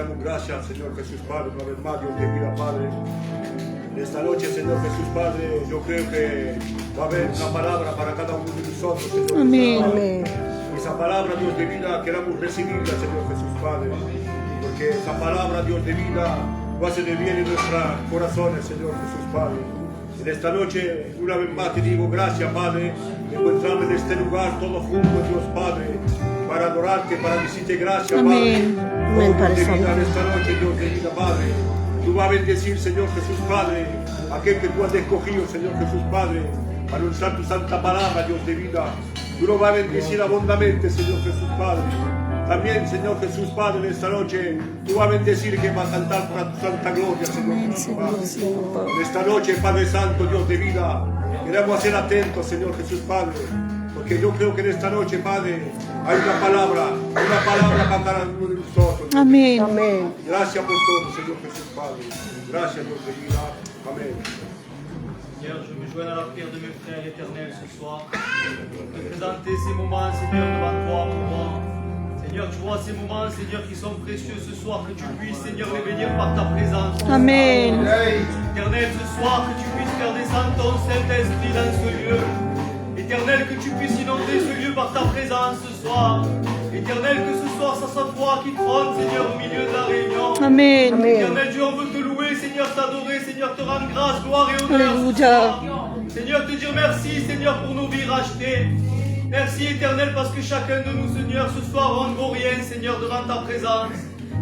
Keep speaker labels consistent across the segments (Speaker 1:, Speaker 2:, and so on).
Speaker 1: damos gracias, Señor Jesús Padre, una vez más, Dios de vida, Padre. En esta noche, Señor Jesús Padre, yo creo que va a haber una palabra para cada uno de nosotros, Señor.
Speaker 2: Amén.
Speaker 3: Amén.
Speaker 1: Esa palabra, Dios de vida, queramos recibirla, Señor Jesús Padre. Porque esa palabra, Dios de vida, va a hacer bien en nuestros corazones, Señor Jesús Padre. En esta noche, una vez más te digo gracias, Padre, de encontrarme en este lugar todos juntos, Dios Padre, para adorarte, para decirte gracias,
Speaker 2: Amén.
Speaker 1: Padre.
Speaker 3: Amén, Padre
Speaker 1: Dios de vida,
Speaker 3: Santo.
Speaker 1: en esta noche, Dios de vida, Padre. Tú vas a bendecir, Señor Jesús Padre, aquel que tú has escogido, Señor Jesús Padre, para anunciar tu santa palabra, Dios de vida. Tú lo vas a bendecir abundantemente, Señor Jesús Padre. También, Señor Jesús Padre, en esta noche, tú vas a bendecir que va a cantar para tu santa gloria, Señor Jesús Padre. En esta noche, Padre Santo, Dios de vida, queremos ser atentos, Señor Jesús Padre, porque yo creo que en esta noche, Padre, hay una palabra para cada uno de nosotros.
Speaker 2: Amén.
Speaker 3: Amén.
Speaker 1: Gracias por todo, Señor Jesús Padre. Gracias, Dios de vida. Amén.
Speaker 4: Seigneur, je me joins à la prière de mes frères éternels ce soir. De présenter ces moments, Seigneur, devant toi pour moi. Seigneur, tu vois ces moments, Seigneur, qui sont précieux ce soir, que tu puisses, Seigneur, les bénir par ta présence.
Speaker 2: Amén.
Speaker 4: Éternel, ce soir, que tu puisses faire descendre ton Saint-Esprit dans ce lieu. Éternel, que tu puisses inonder ce lieu par ta présence ce soir. Éternel, que ce soir, ça soit toi qui trône, Seigneur, au milieu de la réunion.
Speaker 2: Amén.
Speaker 3: Amén.
Speaker 4: Éternel Dieu, on veut te louer, Seigneur, t'adorer, Seigneur, te rendre grâce, gloire et honneur.
Speaker 2: Alléluia.
Speaker 4: Seigneur, te dire merci, Seigneur, pour nos vies rachetées. Merci, Éternel, parce que chacun de nous, Seigneur, ce soir, on ne vaut rien, Seigneur, devant ta présence.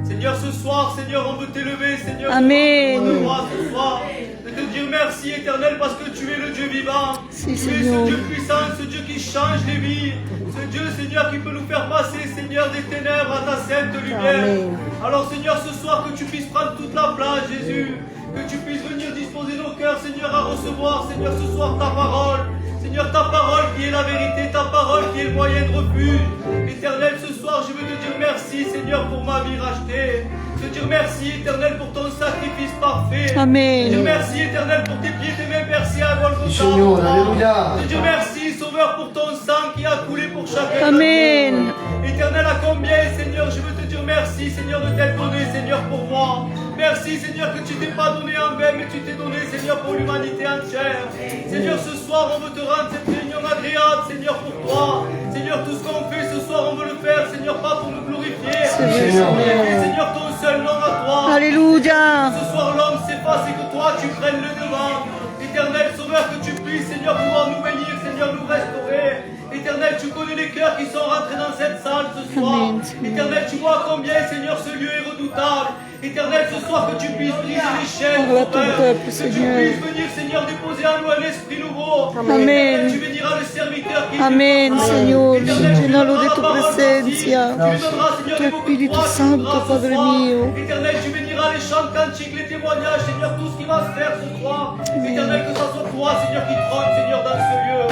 Speaker 4: Seigneur, ce soir, Seigneur, on veut t'élever, Seigneur.
Speaker 2: Amen.
Speaker 4: De moi ce soir. De te dire merci, Éternel, parce que tu es le Dieu vivant.
Speaker 2: Si,
Speaker 4: tu es
Speaker 2: Seigneur.
Speaker 4: ce Dieu puissant, ce Dieu qui change les vies. Ce Dieu, Seigneur, qui peut nous faire passer, Seigneur, des ténèbres à ta sainte lumière.
Speaker 3: Amen.
Speaker 4: Alors, Seigneur, ce soir, que tu puisses prendre toute la place, Jésus. Que tu puisses venir disposer nos cœurs, Seigneur, à recevoir, Seigneur, ce soir ta parole. Seigneur, ta parole qui est la vérité, ta parole qui est le moyen de refuge. Éternel, ce soir, je veux te dire merci, Seigneur, pour ma vie rachetée. Te dire merci, Éternel, pour ton sacrifice parfait.
Speaker 2: Amen.
Speaker 4: Te dire merci, Éternel, pour tes pieds, tes mains percés à Golgotha.
Speaker 5: Seigneur, alléluia.
Speaker 4: Te dire merci, Sauveur, pour ton sang qui a coulé pour chacun.
Speaker 2: Amen.
Speaker 4: Éternel, à combien, Seigneur, je veux te dire merci, Seigneur, de t'être donné, Seigneur, pour moi. Merci, Seigneur, que tu t'es pas donné en vain, mais tu t'es donné, Seigneur, pour l'humanité entière. Seigneur, ce soir, on veut te rendre cette réunion agréable, Seigneur, pour toi. Seigneur, tout ce qu'on fait ce soir, on veut le faire, Seigneur, pas pour nous glorifier.
Speaker 5: Seigneur.
Speaker 4: Mais, Seigneur, ton seul nom à toi.
Speaker 2: Alléluia.
Speaker 4: Ce soir, l'homme s'efface et que toi, tu prennes le devant. Éternel Sauveur, que tu puisses, Seigneur, pouvoir nous bénir, Seigneur, nous restaurer. Éternel, tu connais les cœurs qui sont rentrés dans cette salle ce soir.
Speaker 2: Amen, Seigneur.
Speaker 4: Éternel, tu vois combien, Seigneur, ce lieu est redoutable. Éternel, ce soir, que tu puisses briser les chaînes,
Speaker 2: Parle à ton
Speaker 4: Père.
Speaker 2: peuple,
Speaker 4: Que tu
Speaker 2: Seigneur.
Speaker 4: puisses venir, Seigneur, déposer en nous un esprit nouveau.
Speaker 2: Amen.
Speaker 4: Éternel, tu béniras le serviteur qui est
Speaker 2: Amén,
Speaker 4: venu.
Speaker 2: Señor,
Speaker 4: Éternel, tu lui
Speaker 2: llénalo de
Speaker 4: donneras
Speaker 2: tu
Speaker 4: la parole
Speaker 2: presencia.
Speaker 4: aussi. Tu lui donneras, Seigneur,
Speaker 2: Tu
Speaker 4: des mots
Speaker 2: Espíritu
Speaker 4: de foi,
Speaker 2: Santo,
Speaker 4: grâce ce
Speaker 2: Padre
Speaker 4: soir.
Speaker 2: mío.
Speaker 4: Éternel, tu béniras les chants, cantiques, les témoignages, Seigneur, tout ce qui va se faire ce soir. Éternel, que ce soit toi, Seigneur, qui trône, Seigneur, dans ce lieu.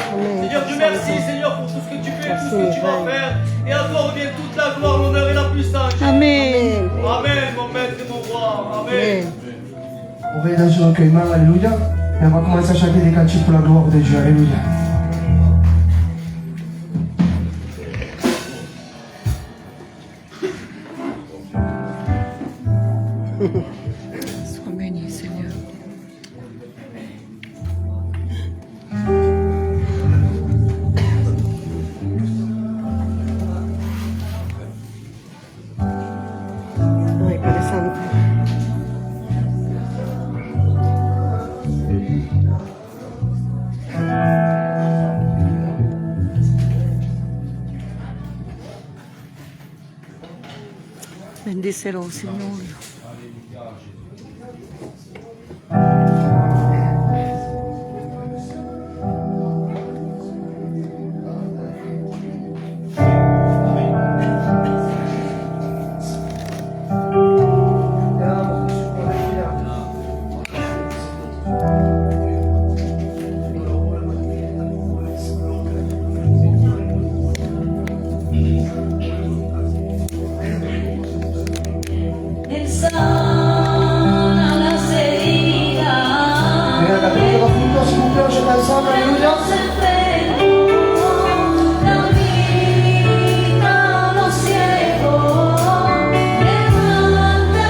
Speaker 4: Seigneur, Dieu merci, Seigneur, pour tout ce que tu fais, tout ce que tu vas faire. Et à toi revient toute la gloire, l'honneur et la puissance.
Speaker 2: Amén.
Speaker 4: Amen, mon maître et mon roi. Amen.
Speaker 3: Amen.
Speaker 5: On va dans un recueillement, alléluia. Et on va commencer à chanter des cantiques pour la gloire de Dieu, alléluia.
Speaker 2: Sois béni, Seigneur.
Speaker 3: Ay, Padre Santo.
Speaker 2: Bendícelo, Señor.
Speaker 6: Sana las heridas,
Speaker 5: Venga, cantemos juntos, s'il vous plaît, on chante ensemble, alléluia.
Speaker 6: los enfermos, la vida, los ciegos, levanta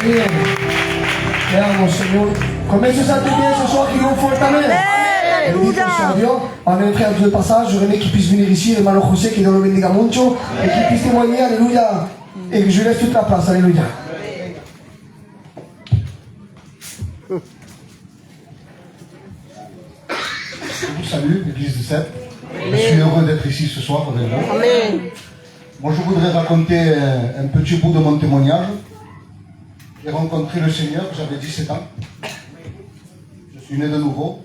Speaker 5: Bien. Veamos, Señor. Comienza a sentir bien ce soir qu'il nous faut ta mère. Bendito sea Dios. Amén, frère, de passage. J'aurais aimé qu'il puisse venir ici, hermano José, qui est dans le bendiga mucho, et qu'il puisse témoigner, alléluia. Et que je laisse toute la place, alléluia.
Speaker 7: Je vous salue, l'église de Sète. Je suis heureux d'être ici ce soir avec vous.
Speaker 3: Amen.
Speaker 7: Moi, je voudrais raconter un petit bout de mon témoignage. J'ai rencontré le Seigneur, j'avais 17 ans. Je suis né de nouveau.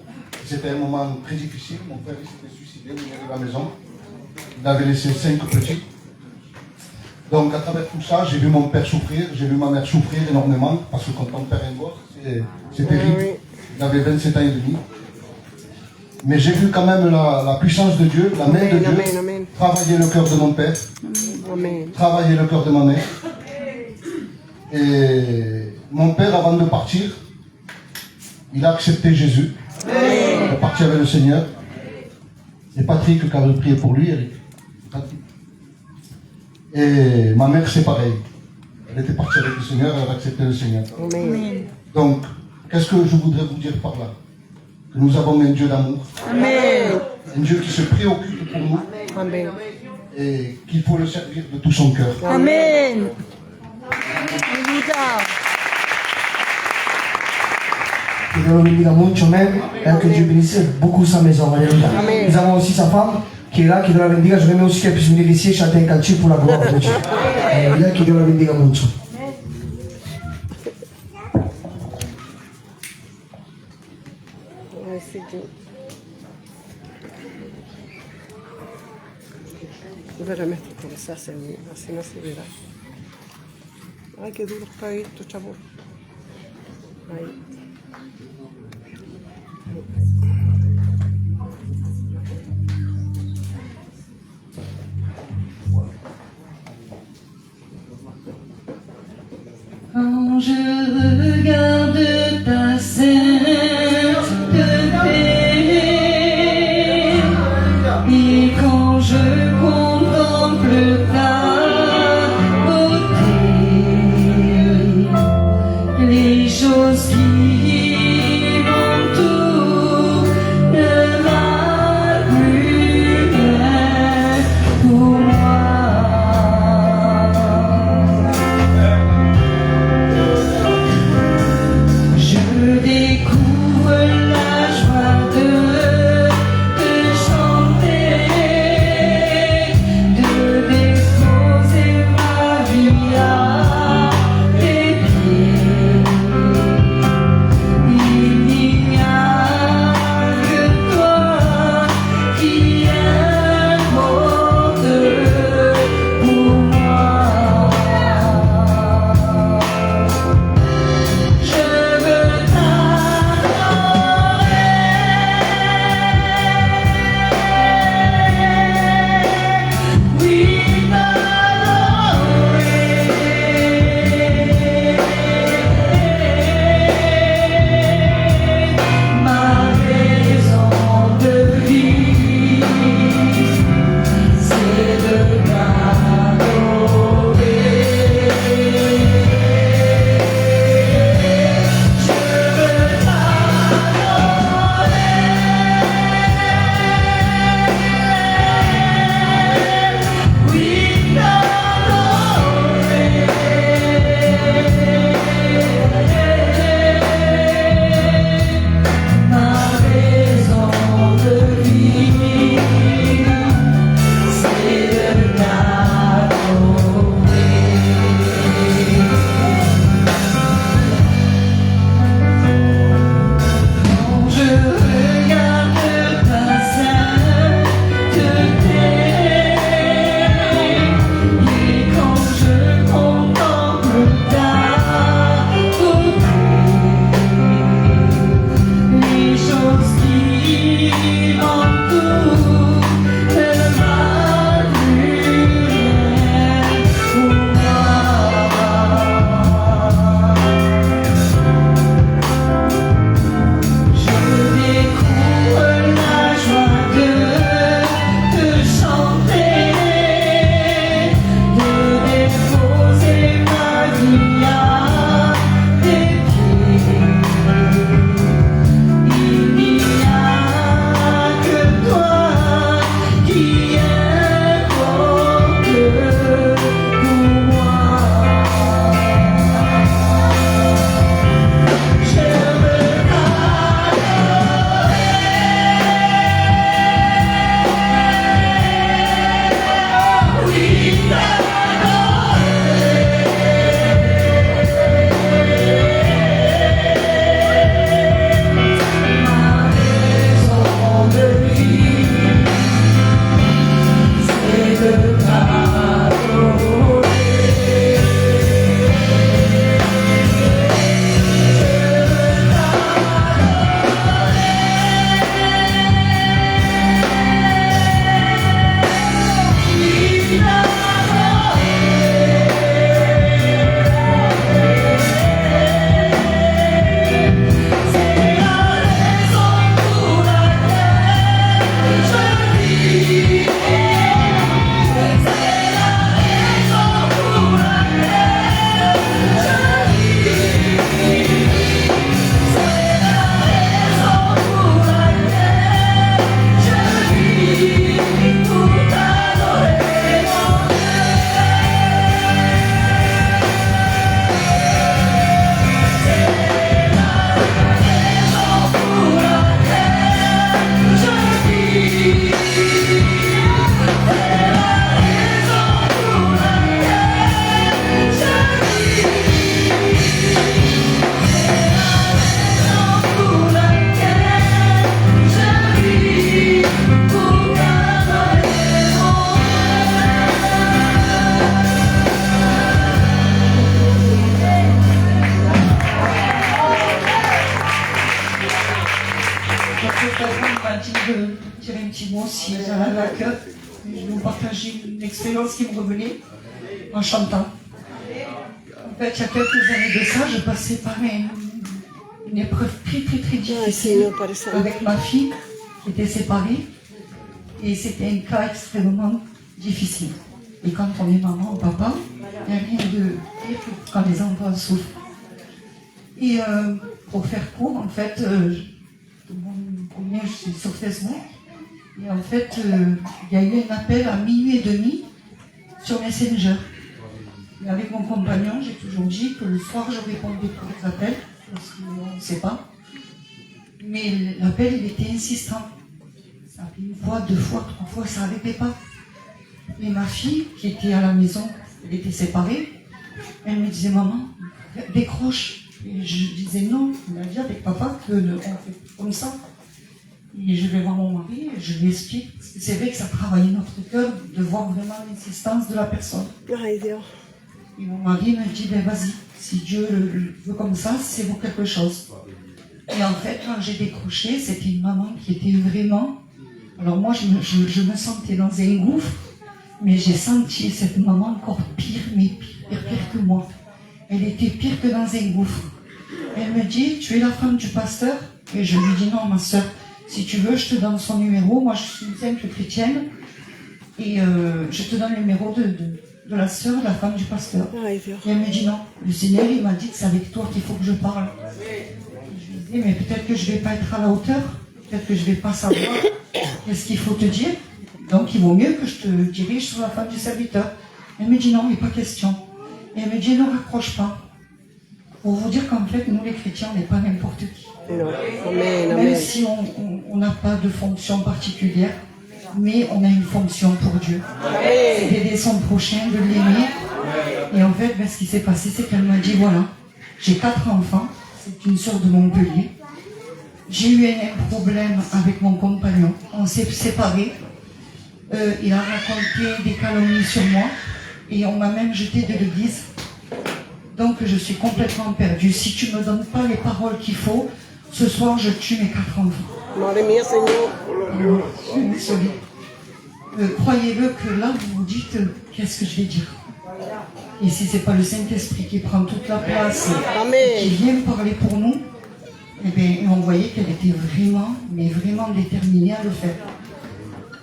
Speaker 7: C'était un moment très difficile. Mon père s'était suicidé au milieu de la maison. Il avait laissé 5 petits. Donc, à travers tout ça, j'ai vu mon père souffrir, j'ai vu ma mère souffrir énormément, parce que quand ton père est mort, c'est terrible. Il avait 27 ans et demi. Mais j'ai vu quand même la puissance de Dieu, la main de Dieu,
Speaker 3: Amen.
Speaker 7: travailler le cœur de mon père,
Speaker 3: Amen.
Speaker 7: travailler le cœur de ma mère. Et mon père, avant de partir, il a accepté Jésus. Il est parti avec le Seigneur. Et Patrick qui avait prié pour lui, Eric. Patrick. Et ma mère, c'est pareil. Elle était partie avec le Seigneur, elle a accepté le Seigneur.
Speaker 3: Amen.
Speaker 7: Donc, qu'est-ce que je voudrais vous dire par là? Que nous avons un Dieu d'amour.
Speaker 3: Amen.
Speaker 7: Un Dieu qui se préoccupe pour nous.
Speaker 3: Amen.
Speaker 7: Et qu'il faut le servir de tout son cœur.
Speaker 2: Amen. Alléluia.
Speaker 5: Que Dieu le bénisse mucho même, et que Dieu bénisse beaucoup sa maison. Alléluia.
Speaker 3: Amen.
Speaker 5: Nous avons aussi sa femme qui est là, qui Dieu la bendiga. J'aimerais aussi qu'elle puisse venir ici et chanter un cantique pour la gloire de Dieu. Alléluia, que Dieu la bendiga mucho.
Speaker 3: Merci Dieu. Voy a meter con esa semilla, así no se verá. Ay, qué duro está esto, chavo. Ahí.
Speaker 6: Quand je regarde ta sainteté et quand je contemple ta beauté, les choses qui m'entourent ne valent plus rien pour moi. Je découvre la joie de te chanter, de déposer ma vie à tes pieds.
Speaker 8: dire un petit mot si j'en avais à cœur. Je vais vous partager une expérience qui me revenait en chantant. En fait, il y a quelques années de ça, je passais par une épreuve très difficile avec ma fille qui était séparée. Et c'était un cas extrêmement difficile. Et quand on est maman ou papa, il n'y a rien de pire que quand les enfants souffrent. Et pour faire court, en fait, je suis sur Facebook. Et en fait, il y a eu un appel à 00h30 sur Messenger. Et avec mon compagnon, j'ai toujours dit que le soir, je répondais pour les appels, parce qu'on ne sait pas. Mais l'appel, il était insistant. Ça a fait une fois, 2 fois, 3 fois, ça n'arrêtait pas. Et ma fille, qui était à la maison, elle était séparée, elle me disait, maman, décroche. Et je disais non, on a dit avec papa qu'on fait comme ça. Et je vais voir mon mari et je lui explique. Parce que c'est vrai que ça travaille notre cœur de voir vraiment l'insistance de la personne. Et mon mari me dit, ben vas-y, si Dieu le veut comme ça, c'est pour quelque chose. Et en fait, quand j'ai décroché, c'était une maman qui était vraiment... Alors moi, je me sentais dans un gouffre, mais j'ai senti cette maman encore pire, mais pire que moi. Elle était pire que dans un gouffre. Elle me dit, tu es la femme du pasteur? Et je lui dis, non, ma soeur, si tu veux, je te donne son numéro. Moi, je suis une simple chrétienne. Et je te donne le numéro de la soeur, la femme du pasteur. Et elle me dit, non, le Seigneur, il m'a dit que c'est avec toi qu'il faut que je parle. Je lui dis, mais peut-être que je ne vais pas être à la hauteur. Peut-être que je ne vais pas savoir qu'est-ce qu'il faut te dire. Donc, il vaut mieux que je te dirige sur la femme du serviteur. Elle me dit, non, il n'est pas question. Et elle me dit, ne raccroche pas. Pour vous dire qu'en fait, nous les chrétiens, on n'est pas n'importe qui. Même si on n'a pas de fonction particulière, mais on a une fonction pour Dieu. C'est d'aider son prochain, de l'aimer. Et en fait, ce qui s'est passé, c'est qu'elle m'a dit, voilà, j'ai 4 enfants, c'est une sœur de Montpellier. J'ai eu un problème avec mon compagnon, on s'est séparés. Il a raconté des calomnies sur moi. Et on m'a même jeté de l'église. Donc je suis complètement perdue. Si tu ne me donnes pas les paroles qu'il faut, ce soir je tue mes 4 enfants. Je suis désolée. Croyez-le que là vous vous dites, qu'est-ce que je vais dire? Et si ce n'est pas le Saint-Esprit qui prend toute la place, qui vient parler pour nous, eh bien, on voyait qu'elle était vraiment, mais vraiment déterminée à le faire.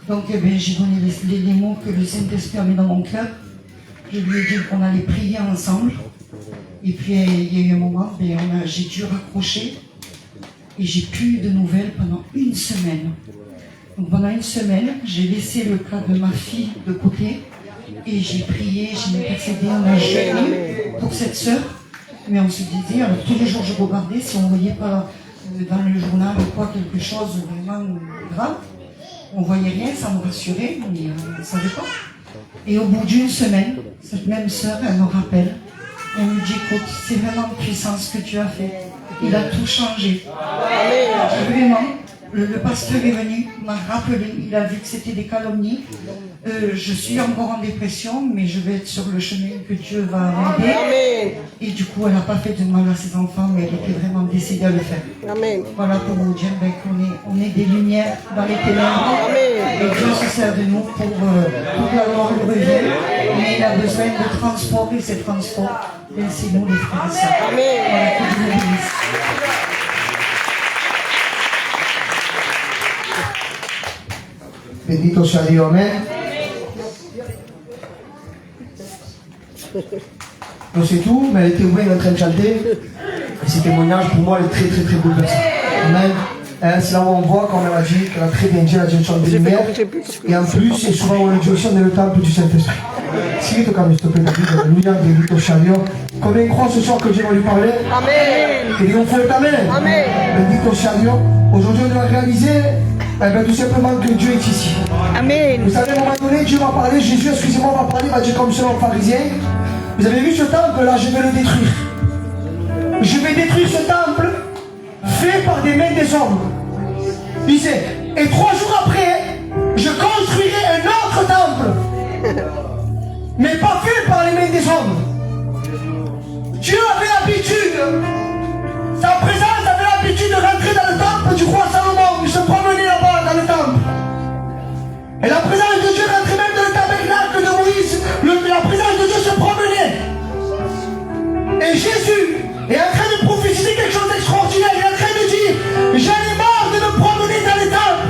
Speaker 8: Donc j'ai donné les mots que le Saint-Esprit a mis dans mon cœur. Je lui ai dit qu'on allait prier ensemble. Et puis il y a eu un moment, j'ai dû raccrocher. Et j'ai plus eu de nouvelles pendant 1 semaine. Donc pendant 1 semaine, j'ai laissé le cas de ma fille de côté. Et j'ai prié, j'ai intercédé, on a jeûné pour cette sœur. Mais on se disait, alors tous les jours je regardais si on ne voyait pas dans le journal ou quoi quelque chose vraiment grave. On ne voyait rien, ça me rassurait, mais on ne savait pas. Et au bout d'1 semaine, cette même sœur, elle me rappelle. Elle me dit, écoute, c'est vraiment puissant ce que tu as fait. Il a tout changé. Vraiment, le pasteur est venu, m'a rappelé, il a vu que c'était des calomnies. Je suis encore en dépression, mais je vais être sur le chemin que Dieu va m'aider. Et du coup, elle n'a pas fait de mal à ses enfants, mais elle était vraiment décidée à le faire. Voilà pour vous dire qu'on est des lumières dans les ténèbres. Et Dieu se sert de nous pour toute la gloire lui revient. Mais il a besoin de transport, et ces transports, c'est nous les frères et sœurs. Voilà, que Dieu vous bénisse.
Speaker 5: Bendito sea Dios, amén. Donc c'est tout, mais elle était ouverte en train de chanter. Et ces témoignages, pour moi, elle est très très bouleversant. Amen. C'est là où on voit, comme elle a dit, qu'elle a très bien dit la direction des lumières. Et en plus, c'est souvent où la direction est le temple du Saint-Esprit. Si tu calmes, s'il te plaît, David, alléluia, bendito sea Dios. Combien croient ce soir que Dieu va lui parler? Amen. Que Dieu fait amen. Amen. Bendito sea Dios. Aujourd'hui, on doit réaliser tout simplement que Dieu est ici. Amen. Vous savez, à un moment donné, Dieu va parler, Jésus, excusez-moi, va parler, va dire comme selon le pharisien. Vous avez vu ce temple là, je vais le détruire. Je vais détruire ce temple fait par des mains des hommes. Il disait, et 3 jours après, je construirai un autre temple. Mais pas fait par les mains des hommes. Dieu avait l'habitude, sa présence avait l'habitude de rentrer dans le temple du roi Salomon. Il se promenait là-bas dans le temple. Jésus est en train de prophétiser quelque chose d'extraordinaire. Il est en train de dire, j'en ai marre de me promener dans les temples.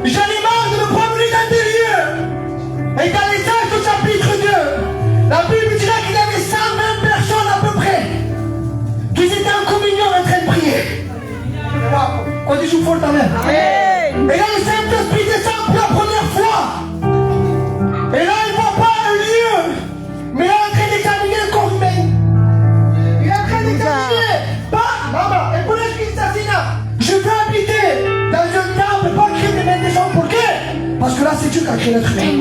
Speaker 5: J'en ai marre de me promener dans des lieux. Et dans les Actes au chapitre 2, la Bible dira qu'il y avait 120 personnes à peu près qui étaient en communion en train de prier. On dit joue fort ta main.
Speaker 2: Amen.
Speaker 5: Et là le Saint-Esprit descend pour la première fois. Et là il ne voit pas un lieu, mais il est en train d'examiner le corps humain. Il est en train d'examiner. Pas, maman, et pour ce qui s'assina, je veux habiter dans un temple, pas créer des mains des gens. Pour qué? Parce que là c'est Dieu qui a créé l'être humain.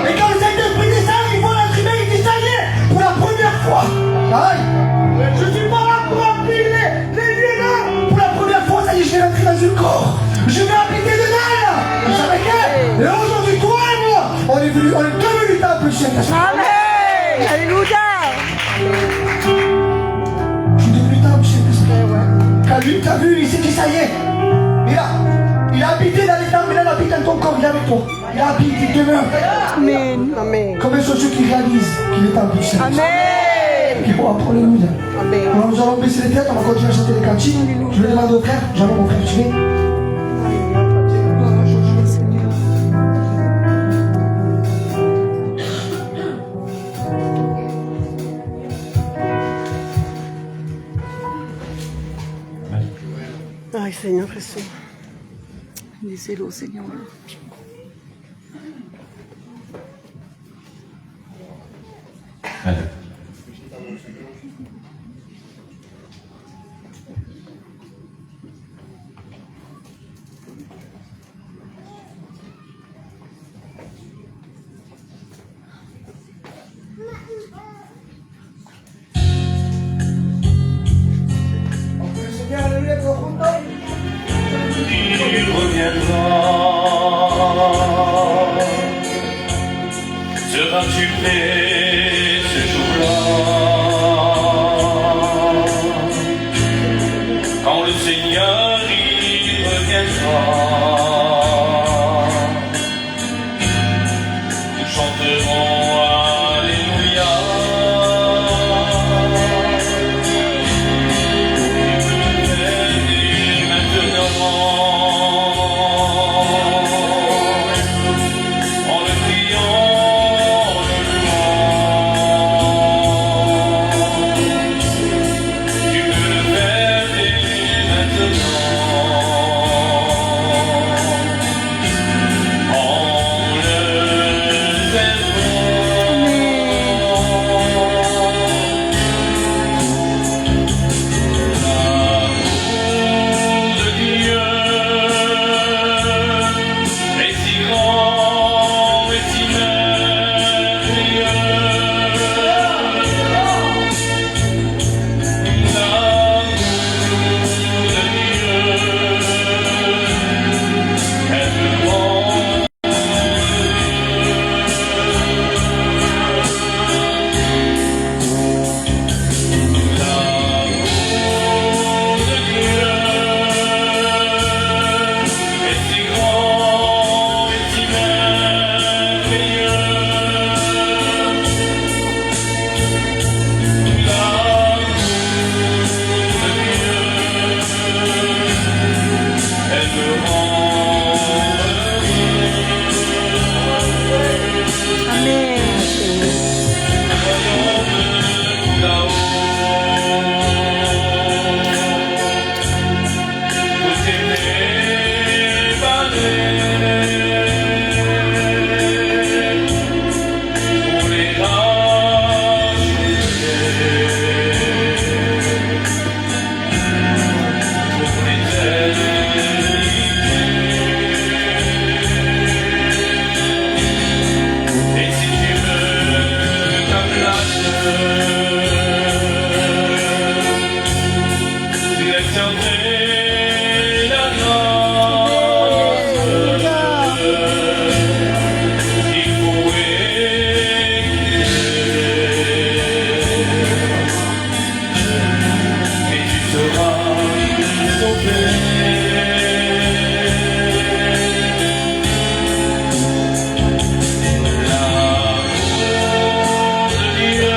Speaker 5: Et quand le Saint-Esprit descend, il voit l'être humain, il dit ça y est, pour la première fois. Aïe. Je suis pas là pour remplir les lieux là. Pour la première fois, ça y est, je vais rentrer dans un corps. Je vais habiter dedans là. Vous savez quoi? Et aujourd'hui, toi et moi, on est devenus temple du Saint-Esprit.
Speaker 2: Amen. Alléluia.
Speaker 5: Je suis devenu temple du Saint-Esprit. Quand lui t'a vu, il s'est dit ça y est. Il a habité dans les temples, mais là il habite dans ton corps, il est avec toi. Il habite, il demeure.
Speaker 2: Amen.
Speaker 3: Amen.
Speaker 5: Combien sont ceux qui réalisent qu'il est temple du Saint-Esprit?
Speaker 2: Amen.
Speaker 5: Qui vont apprendre Alléluia.
Speaker 3: Amen.
Speaker 5: Alors nous allons baisser les têtes, on va continuer à chanter les cantiques. Je vais demander au frère, j'allais mon frère, tu viens.
Speaker 3: Ay, Señor Jesús.
Speaker 2: Díselo, Señor.
Speaker 5: Seigneur, Alléluia, todos juntos.
Speaker 4: Il reviendra. Seras-tu prêt ce jour-là? Quand le Seigneur il reviendra, nous chanterons Alléluia. Et maintenant, en le priant, en le louant, tu peux le faire dès maintenant, en le servant. L'amour de Dieu est si grand et si merveilleux. L'amour de Dieu, elle me rend L'amour de Dieu est si grand et si merveilleux. L'amour de Dieu, elle me rend
Speaker 2: Amen.
Speaker 4: voyons là-haut. Tout est déballé pour les racheter, pour l'éternité. Et si tu veux ta place, laisse entrer la grâce. Il faut écouter, et tu seras sauvé. L'amour de Dieu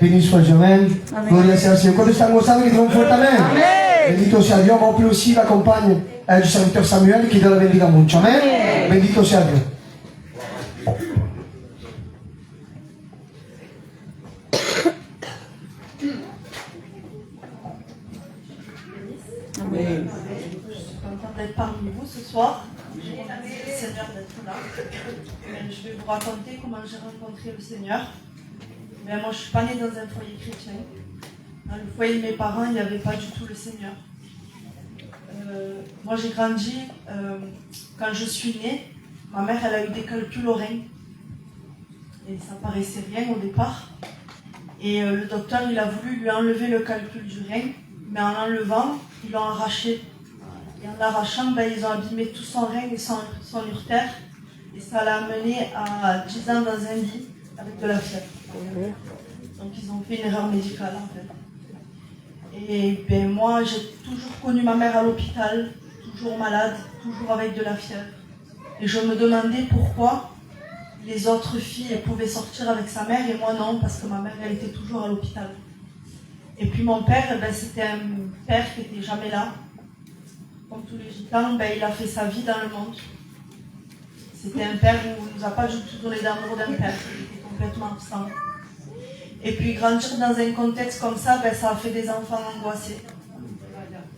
Speaker 5: Béni soit Dieu, amen. Gloria sea al Señor. ¿Cuántos están gozando que tienen un fuerte amén? Bendito sea Dios. Vamos a pedir aussi la compagne du serviteur Samuel, que Dios la bendiga mucho. Amén. Bendito sea Dios.
Speaker 2: Amen.
Speaker 8: Je suis contente d'être parmi vous ce soir. Je remercie le Seigneur d'être là. Je vais vous raconter comment j'ai rencontré le Seigneur. Mais moi, je ne suis pas née dans un foyer chrétien. Dans le foyer de mes parents, il n'y avait pas du tout le Seigneur. Moi, j'ai grandi, quand je suis née, ma mère, elle a eu des calculs au rein. Et ça paraissait rien au départ. Et le docteur, il a voulu lui enlever le calcul du rein, mais en l'enlevant, ils l'ont arraché. Et en l'arrachant, ils ont abîmé tout son rein et son urtère. Et ça l'a amené à 10 ans dans un lit avec de la fièvre. Donc ils ont fait une erreur médicale en fait. Et moi, j'ai toujours connu ma mère à l'hôpital, toujours malade, toujours avec de la fièvre. Et je me demandais pourquoi les autres filles pouvaient sortir avec sa mère et moi non, parce que ma mère, elle était toujours à l'hôpital. Et puis mon père, c'était un père qui n'était jamais là. Comme tous les gitans, il a fait sa vie dans le monde. C'était un père où il ne nous a pas du tout donné d'amour d'un père, il était complètement absent. Et puis grandir dans un contexte comme ça, ça a fait des enfants angoissés.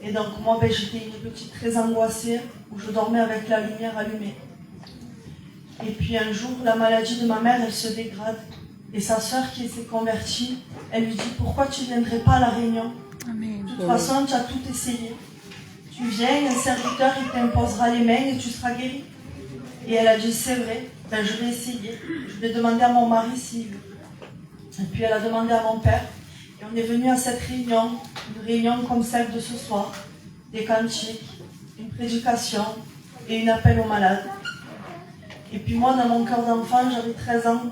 Speaker 8: Et donc moi, j'étais une petite très angoissée, où je dormais avec la lumière allumée. Et puis un jour, la maladie de ma mère, elle se dégrade. Et sa sœur qui s'est convertie, elle lui dit « Pourquoi tu ne viendrais pas à la réunion? De toute façon, tu as tout essayé. Tu viens, un serviteur, il t'imposera les mains et tu seras guéri. » Et elle a dit « C'est vrai, je vais essayer. Je vais demander à mon mari s'il veut. » Et puis elle a demandé à mon père. Et on est venu à cette réunion, une réunion comme celle de ce soir. Des cantiques, une prédication et un appel aux malades. Et puis moi, dans mon cœur d'enfant, j'avais 13 ans.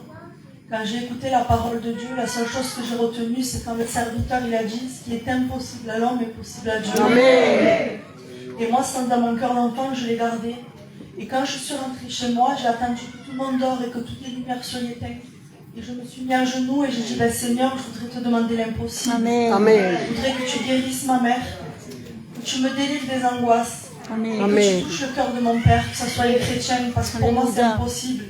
Speaker 8: Quand j'ai écouté la parole de Dieu, la seule chose que j'ai retenue, c'est quand le serviteur il a dit « Ce qui est impossible à l'homme est possible à Dieu. »
Speaker 2: Amen.
Speaker 8: Et moi, dans mon cœur d'enfant, je l'ai gardé. Et quand je suis rentrée chez moi, j'ai attendu que tout le monde dort et que toutes les lumières soient éteintes. Et je me suis mis à genoux et j'ai dit Seigneur, je voudrais te demander l'impossible.
Speaker 2: Amen.
Speaker 8: Je voudrais que tu guérisses ma mère, que tu me délivres des angoisses.
Speaker 2: Amen.
Speaker 8: Que tu touches le cœur de mon père, que ce soit les chrétiens, parce que pour moi c'est impossible.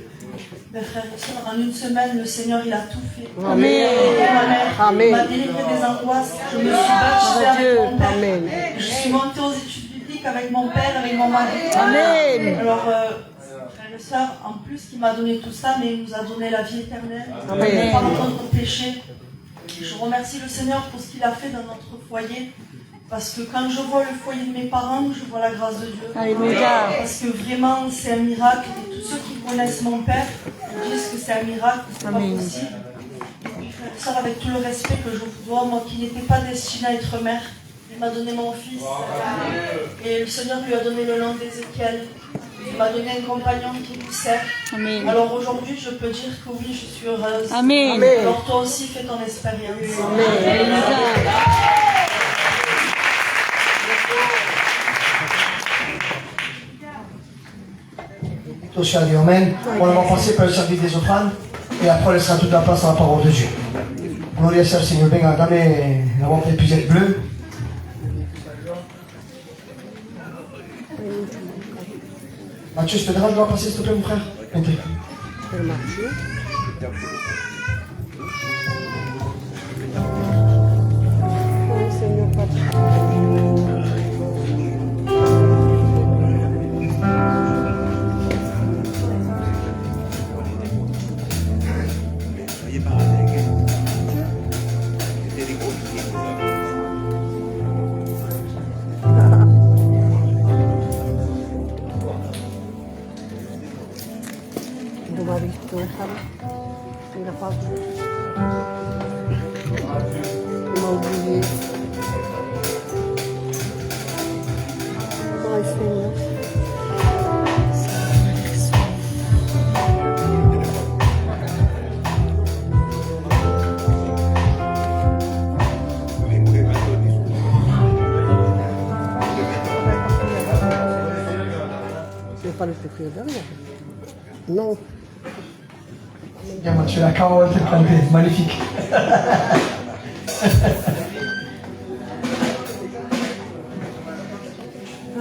Speaker 8: Mes frères et sœurs, en une semaine, le Seigneur il a tout fait.
Speaker 2: Amen.
Speaker 8: Et ma mère
Speaker 3: Amen.
Speaker 8: m'a délivré des angoisses. Je me suis baptisée avec mon père.
Speaker 3: Amen.
Speaker 8: Je suis montée aux études bibliques avec mon père, avec mon mari.
Speaker 2: Amen.
Speaker 8: Alors, frères et sœurs, en plus qu'il m'a donné tout ça, mais il nous a donné la vie éternelle.
Speaker 3: Amen.
Speaker 8: Par notre péché. Je remercie le Seigneur pour ce qu'il a fait dans notre foyer. Parce que quand je vois le foyer de mes parents, je vois la grâce de Dieu.
Speaker 2: Alléluia.
Speaker 8: Parce que vraiment, c'est un miracle. Et tous ceux qui connaissent mon père disent que c'est un miracle, c'est pas
Speaker 2: Amen.
Speaker 8: possible. Et puis, frère et sœur, avec tout le respect que je vous dois, moi qui n'étais pas destinée à être mère, il m'a donné mon fils. Et le Seigneur lui a donné le nom d'Ézéchiel. Il m'a donné un compagnon qui nous sert.
Speaker 2: Amen.
Speaker 8: Alors aujourd'hui, je peux dire que oui, je suis heureuse.
Speaker 2: Amen.
Speaker 8: Alors toi aussi, fais ton expérience.
Speaker 2: Alléluia.
Speaker 5: Bendito sea Dieu, amen. On va passer par le service des offrandes et après on laissera toute la place à la parole de Dieu. Gloria sea al Señor. Venga, dame la boîte d'épuisette bleue. Mathieu, je te dérange de la passer s'il te plaît mon frère? Entrez.
Speaker 3: Il n'a pas vu. Il m'a oublié. Oh, Seigneur. C'est pas le secret derrière. Non.
Speaker 5: Andiamo, c'è la cava oltre il canté, magnifique.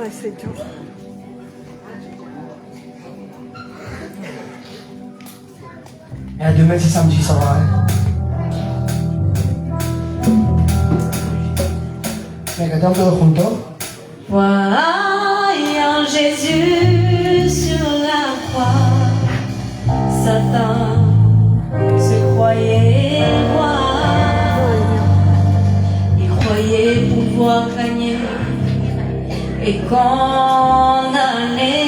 Speaker 3: Ay, Señor.
Speaker 5: Et à demain, c'est samedi, ça va. Hein? Regardez un peu juntos.
Speaker 6: Voyant Jésus sur la croix, Satan se croyait roi. Il croyait pouvoir gagner et condamner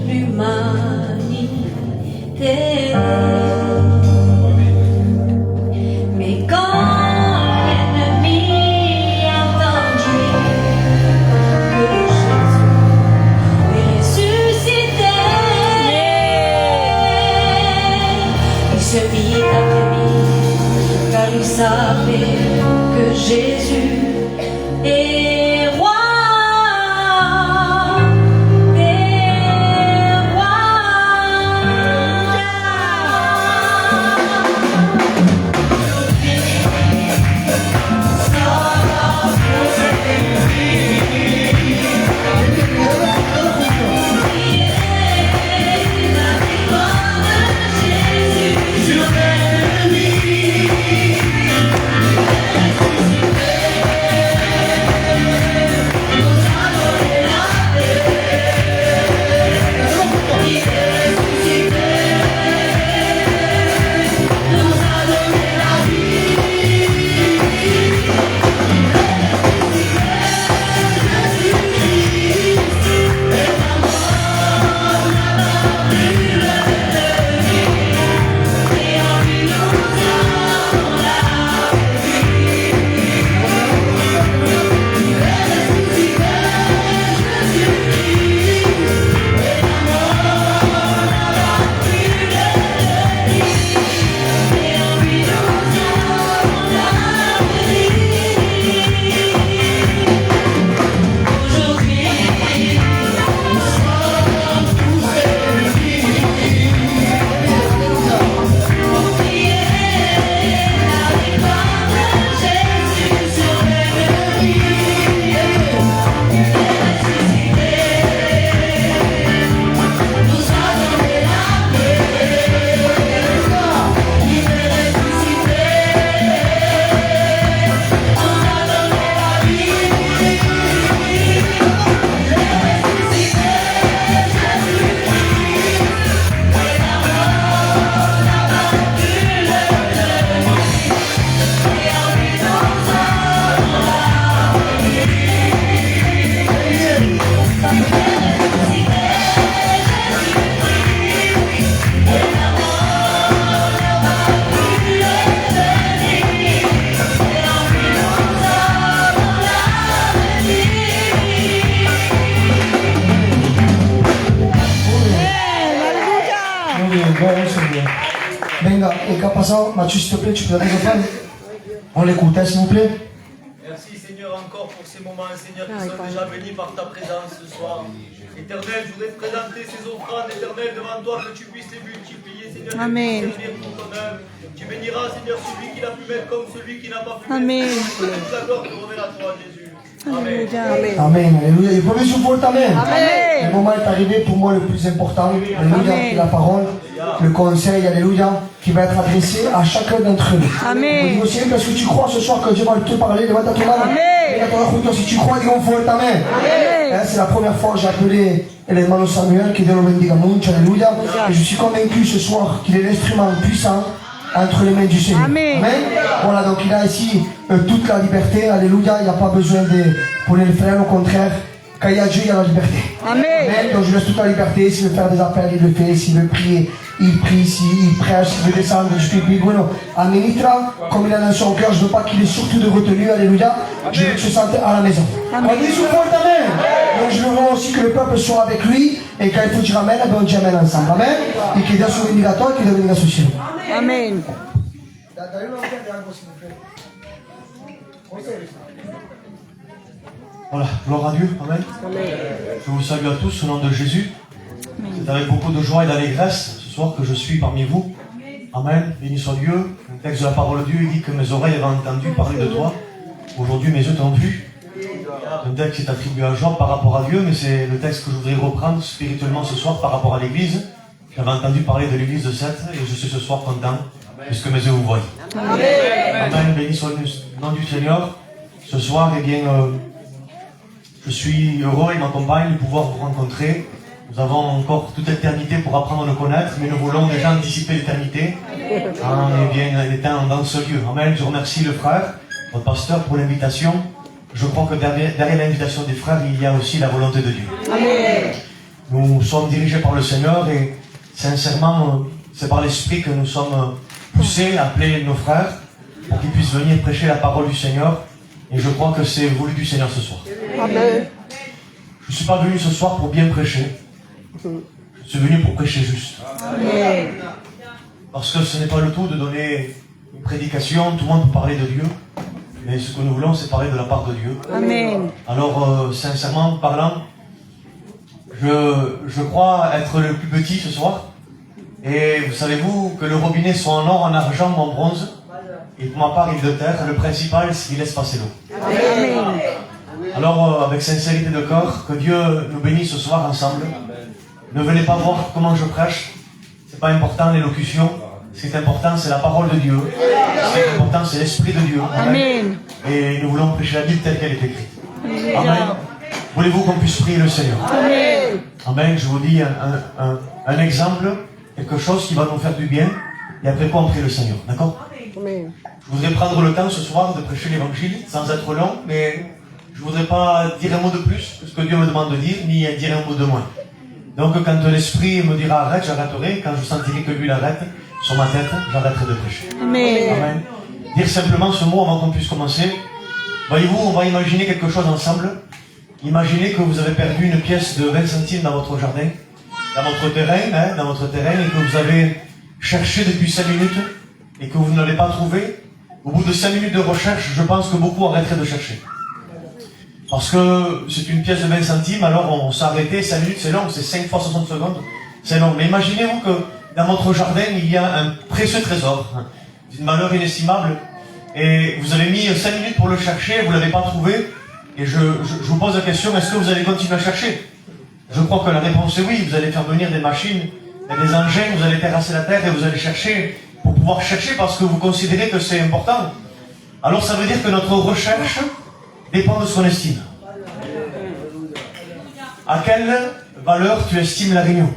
Speaker 6: l'humanité. Mais quand l'ennemi a entendu que Jésus est ressuscité, il se mit à frémir, car il savait que Jésus est roi.
Speaker 5: Venga, et qu'à passant, Mathieu, s'il te plaît, tu peux la reprendre. On l'écoute, hein, s'il vous plaît.
Speaker 4: Merci Seigneur encore pour ces moments, Seigneur, qui sont déjà bénis par ta présence ce soir. Éternel, je voudrais te présenter ces offrandes, Éternel, devant toi, que tu puisses les multiplier, Seigneur,
Speaker 3: Amen.
Speaker 4: et servir pour ton œuvre. Tu béniras, Seigneur, celui qui l'a pu mettre comme celui qui n'a pas pu
Speaker 3: Amen.
Speaker 4: mettre. Toute la gloire te remet à toi, Jésus. Amen.
Speaker 5: Amen, alléluia. Il faut bien supporter, amen.
Speaker 3: Amen.
Speaker 5: Le moment est arrivé pour moi le plus important. Alléluia,
Speaker 3: Amen.
Speaker 5: la parole, le conseil, alléluia, qui va être adressé à chacun d'entre nous.
Speaker 3: Amen.
Speaker 5: On dit aussi, parce que tu crois ce soir que Dieu va te parler, levante ta main.
Speaker 3: Amen.
Speaker 5: Et si tu crois, dis on faut amen. Hein, c'est la première fois que j'ai appelé el hermano Samuel, qui est dans le bendiga mucho, alléluia. Et je suis convaincu ce soir qu'il est l'instrument puissant entre les mains du Seigneur.
Speaker 3: Amen.
Speaker 5: Voilà, donc il a ici toute la liberté, alléluia. Il n'y a pas besoin de pour les frères, au contraire. Quand il y a Dieu, il y a la liberté.
Speaker 3: Amen.
Speaker 5: Donc je laisse toute la liberté. S'il veut faire des appels, il le fait. S'il veut prier, il prie. S'il prêche, s'il veut descendre, je suis bueno. Administra, comme il a dans son cœur, je ne veux pas qu'il ait surtout de retenue. Alléluia. Je veux que se sente à la maison.
Speaker 3: Amen.
Speaker 5: On dit souvent amen. Donc je veux vraiment aussi que le peuple soit avec lui. Et quand il faut dire amen, eh ben on dit amen ensemble. Amen. Et qu'il y ait des bénédicateurs et qu'il y ait des bénédictions.
Speaker 3: Amen.
Speaker 9: Voilà, gloire à Dieu, amen. Je vous salue à tous au nom de Jésus. C'est avec beaucoup de joie et d'allégresse ce ce soir que je suis parmi vous. Amen. Béni soit Dieu. Le texte de la parole de Dieu il dit que mes oreilles avaient entendu parler de toi. Aujourd'hui, mes yeux t'ont vu. Un texte qui est attribué à Job par rapport à Dieu, mais c'est le texte que je voudrais reprendre spirituellement ce soir par rapport à l'Église. J'avais entendu parler de l'Église de Sète et je suis ce soir content puisque mes yeux vous voient. Amen. Béni soit le nom du Seigneur. Ce soir, eh bien, je suis heureux et ma compagne de pouvoir vous rencontrer. Nous avons encore toute l'éternité pour apprendre à le connaître, mais nous voulons déjà anticiper l'éternité en étant dans ce lieu. Amen. Je remercie le frère, votre pasteur, pour l'invitation. Je crois que derrière l'invitation des frères, il y a aussi la volonté de Dieu.
Speaker 2: Amen.
Speaker 9: Nous sommes dirigés par le Seigneur et sincèrement, c'est par l'Esprit que nous sommes poussés à appeler nos frères pour qu'ils puissent venir prêcher la parole du Seigneur. Et je crois que c'est voulu du Seigneur ce soir.
Speaker 2: Amen.
Speaker 9: Je ne suis pas venu ce soir pour bien prêcher. Je suis venu pour prêcher juste.
Speaker 2: Amen.
Speaker 9: Parce que ce n'est pas le tout de donner une prédication, tout le monde peut parler de Dieu. Mais ce que nous voulons, c'est parler de la part de Dieu.
Speaker 2: Amen.
Speaker 9: Alors, sincèrement parlant, je crois être le plus petit ce soir. Et vous savez-vous que le robinet soit en or, en argent ou en bronze. Et pour ma part, il est de terre. Le principal, c'est qu'il laisse passer l'eau.
Speaker 2: Amen.
Speaker 9: Alors, avec sincérité de cœur, que Dieu nous bénisse ce soir ensemble. Ne venez pas voir comment je prêche. C'est pas important l'élocution. Ce qui est important, c'est la parole de Dieu. Ce qui est important, c'est l'Esprit de Dieu.
Speaker 2: Amen.
Speaker 9: Et nous voulons prêcher la Bible telle qu'elle est écrite. Amen. Voulez-vous qu'on puisse prier le Seigneur?
Speaker 2: Amen.
Speaker 9: Amen. Je vous dis un exemple, quelque chose qui va nous faire du bien. Et après quoi, on prie le Seigneur. D'accord?
Speaker 2: Amen.
Speaker 9: Je voudrais prendre le temps ce soir de prêcher l'évangile sans être long, mais je voudrais pas dire un mot de plus que ce que Dieu me demande de dire, ni dire un mot de moins. Donc quand l'Esprit me dira arrête, j'arrêterai. Quand je sentirai que lui l'arrête sur ma tête, j'arrêterai de prêcher.
Speaker 2: Amen.
Speaker 9: Amen. Dire simplement ce mot avant qu'on puisse commencer. Voyez-vous, on va imaginer quelque chose ensemble. Imaginez que vous avez perdu une pièce de 20 centimes dans votre jardin, dans votre terrain, et que vous avez cherché depuis 5 minutes et que vous ne l'avez pas trouvé. Au bout de 5 minutes de recherche, je pense que beaucoup arrêteraient de chercher. Parce que c'est une pièce de 20 centimes, alors on s'est arrêté, 5 minutes c'est long, c'est 5 fois 60 secondes, c'est long. Mais imaginez-vous que dans votre jardin, il y a un précieux trésor, d'une valeur inestimable, et vous avez mis 5 minutes pour le chercher, vous ne l'avez pas trouvé, et je vous pose la question, est-ce que vous allez continuer à chercher? Je crois que la réponse est oui, vous allez faire venir des machines, des engins, vous allez terrasser la terre et vous allez chercher, pour pouvoir chercher parce que vous considérez que c'est important. Alors ça veut dire que notre recherche dépend de ce qu'on estime. À quelle valeur tu estimes la réunion?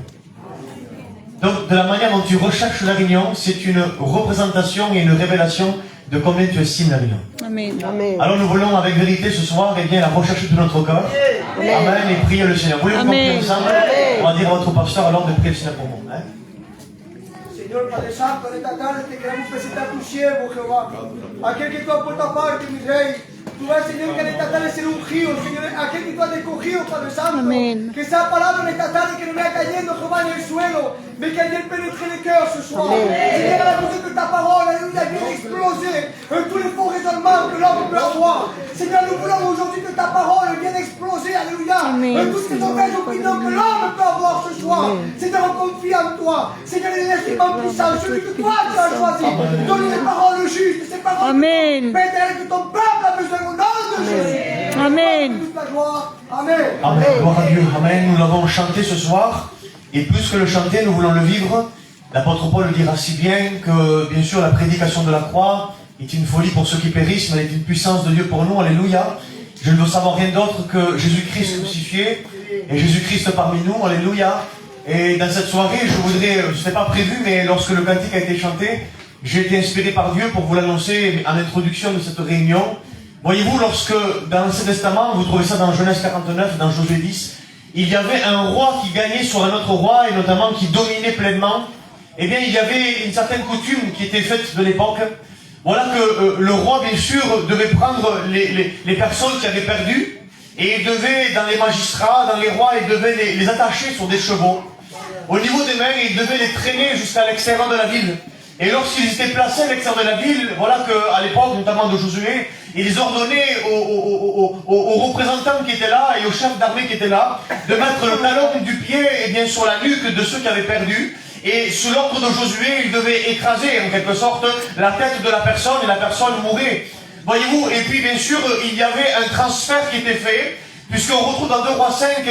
Speaker 9: Donc de la manière dont tu recherches la réunion, c'est une représentation et une révélation de combien tu estimes la réunion.
Speaker 2: Amen.
Speaker 3: Amen.
Speaker 9: Alors nous voulons avec vérité ce soir bien la recherche de notre cœur. Amen. Et prier le Seigneur. Voulez-vous qu'on prie ensemble? On va dire à votre pasteur alors de prier le Seigneur pour moi. Hein?
Speaker 5: Señor Padre Santo, en esta tarde te queremos presentar tu siervo, Jehová. Aquel que tú has puesto aparte, mi Rey. Tú ves, Señor, que en esta tarde será ungido, Señor. Aquel que tú has escogido, Padre Santo.
Speaker 2: Amén.
Speaker 5: Que esa palabra en esta tarde que no vaya cayendo, Jehová, en el suelo. Mais qu'elle vienne pénétrer les cœurs ce soir. Seigneur, à la cause de ta parole, alléluia, vienne exploser tous les faux raisonnements que l'homme peut avoir. Seigneur, nous voulons aujourd'hui que ta parole vienne exploser, alléluia. Toutes ces mauvaises opinions que l'homme peut avoir ce soir. Seigneur, on confie en toi. Seigneur, il est l'instrument puissant, celui que toi tu as choisi. Donne les paroles justes, ces paroles que ton peuple a besoin au nom de Jésus.
Speaker 2: Amen.
Speaker 5: Toute la gloire. Amen.
Speaker 9: Amen. Gloire à Dieu. Amen. Nous l'avons chanté ce soir. Et plus que le chanter, nous voulons le vivre. L'apôtre Paul le dira si bien que, bien sûr, la prédication de la croix est une folie pour ceux qui périssent, mais elle est une puissance de Dieu pour nous. Alléluia. Je ne veux savoir rien d'autre que Jésus-Christ crucifié et Jésus-Christ parmi nous. Alléluia. Et dans cette soirée, je n'ai pas prévu, mais lorsque le cantique a été chanté, j'ai été inspiré par Dieu pour vous l'annoncer en introduction de cette réunion. Voyez-vous, lorsque dans l'Ancien Testament, vous trouvez ça dans Genèse 49, dans Josué 10, il y avait un roi qui gagnait sur un autre roi et notamment qui dominait pleinement. Eh bien, il y avait une certaine coutume qui était faite de l'époque. Voilà que le roi, bien sûr, devait prendre les personnes qui avaient perdu et il devait, dans les magistrats, dans les rois, il devait les attacher sur des chevaux. Au niveau des mains, il devait les traîner jusqu'à l'extérieur de la ville. Et lorsqu'ils étaient placés à l'extérieur de la ville, voilà qu'à l'époque, notamment de Josué, ils ordonnaient aux représentants qui étaient là et aux chefs d'armée qui étaient là de mettre le talon du pied sur la nuque de ceux qui avaient perdu Et sous l'ordre de Josué, il devait écraser en quelque sorte la tête de la personne et la personne mourait. Voyez-vous, et puis bien sûr, il y avait un transfert qui était fait, puisqu'on retrouve dans 2 Rois 5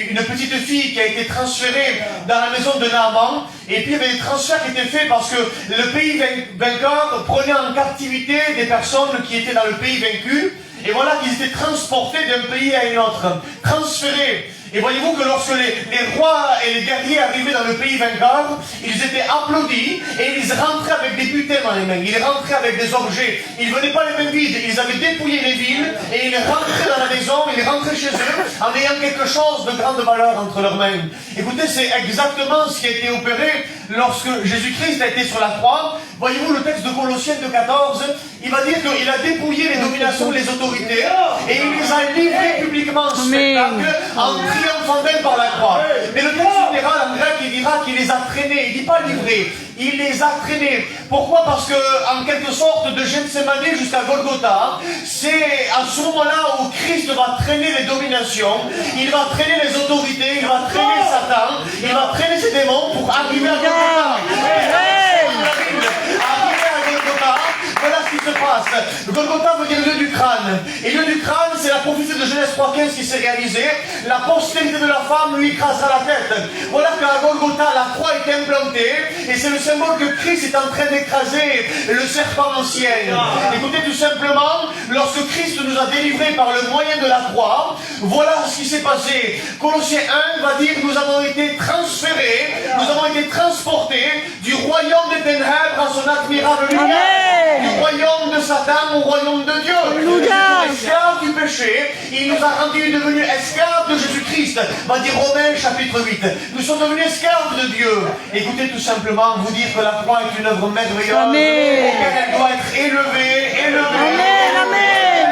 Speaker 9: une petite fille qui a été transférée dans la maison de Naaman, et puis il y avait des transferts qui étaient faits parce que le pays vainqueur prenait en captivité des personnes qui étaient dans le pays vaincu, et voilà qu'ils étaient transportés d'un pays à un autre, transférés. Et voyez-vous que lorsque les rois et les guerriers arrivaient dans le pays vainqueur, ils étaient applaudis et ils rentraient avec des butins dans les mains, ils rentraient avec des objets. Ils ne venaient pas les mains vides, ils avaient dépouillé les villes et ils rentraient dans la maison, ils rentraient chez eux en ayant quelque chose de grande valeur entre leurs mains. Écoutez, c'est exactement ce qui a été opéré lorsque Jésus-Christ a été sur la croix. Voyez-vous le texte de Colossiens 2,14, il va dire qu'il a dépouillé les dominations, les autorités, et il les a livrés publiquement en spectacle, en triomphant d'elles par la croix. Mais le texte littéral en grec, il dira qu'il les a traînés, il ne dit pas livrés, il les a traînés. Pourquoi? Parce que, en quelque sorte, de Gethsemane jusqu'à Golgotha, c'est à ce moment-là où Christ va traîner les dominations, il va traîner les autorités, il va traîner Satan, il va traîner ses démons pour arriver à Golgotha. Voilà ce qui se passe. Le Golgotha veut dire lieu du crâne. Et lieu du crâne, c'est la prophétie de Genèse 3,15 qui s'est réalisée. La postérité de la femme lui écrasera la tête. Voilà qu'à Golgotha, la croix est implantée. Et c'est le symbole que Christ est en train d'écraser le serpent ancien. Écoutez, tout simplement, lorsque Christ nous a délivrés par le moyen de la croix, voilà ce qui s'est passé. Colossiens 1 va dire que nous avons été transférés, nous avons été transportés du royaume des ténèbres à son admirable lumière. Du royaume de Satan au royaume de Dieu. Nous sommes esclaves du péché. Il nous a rendus devenus esclaves de Jésus-Christ. Va dire Romains chapitre 8. Nous sommes devenus esclaves de Dieu. Écoutez tout simplement vous dire que la croix est une œuvre merveilleuse. Amen. Elle doit être élevée. Amen. Amen.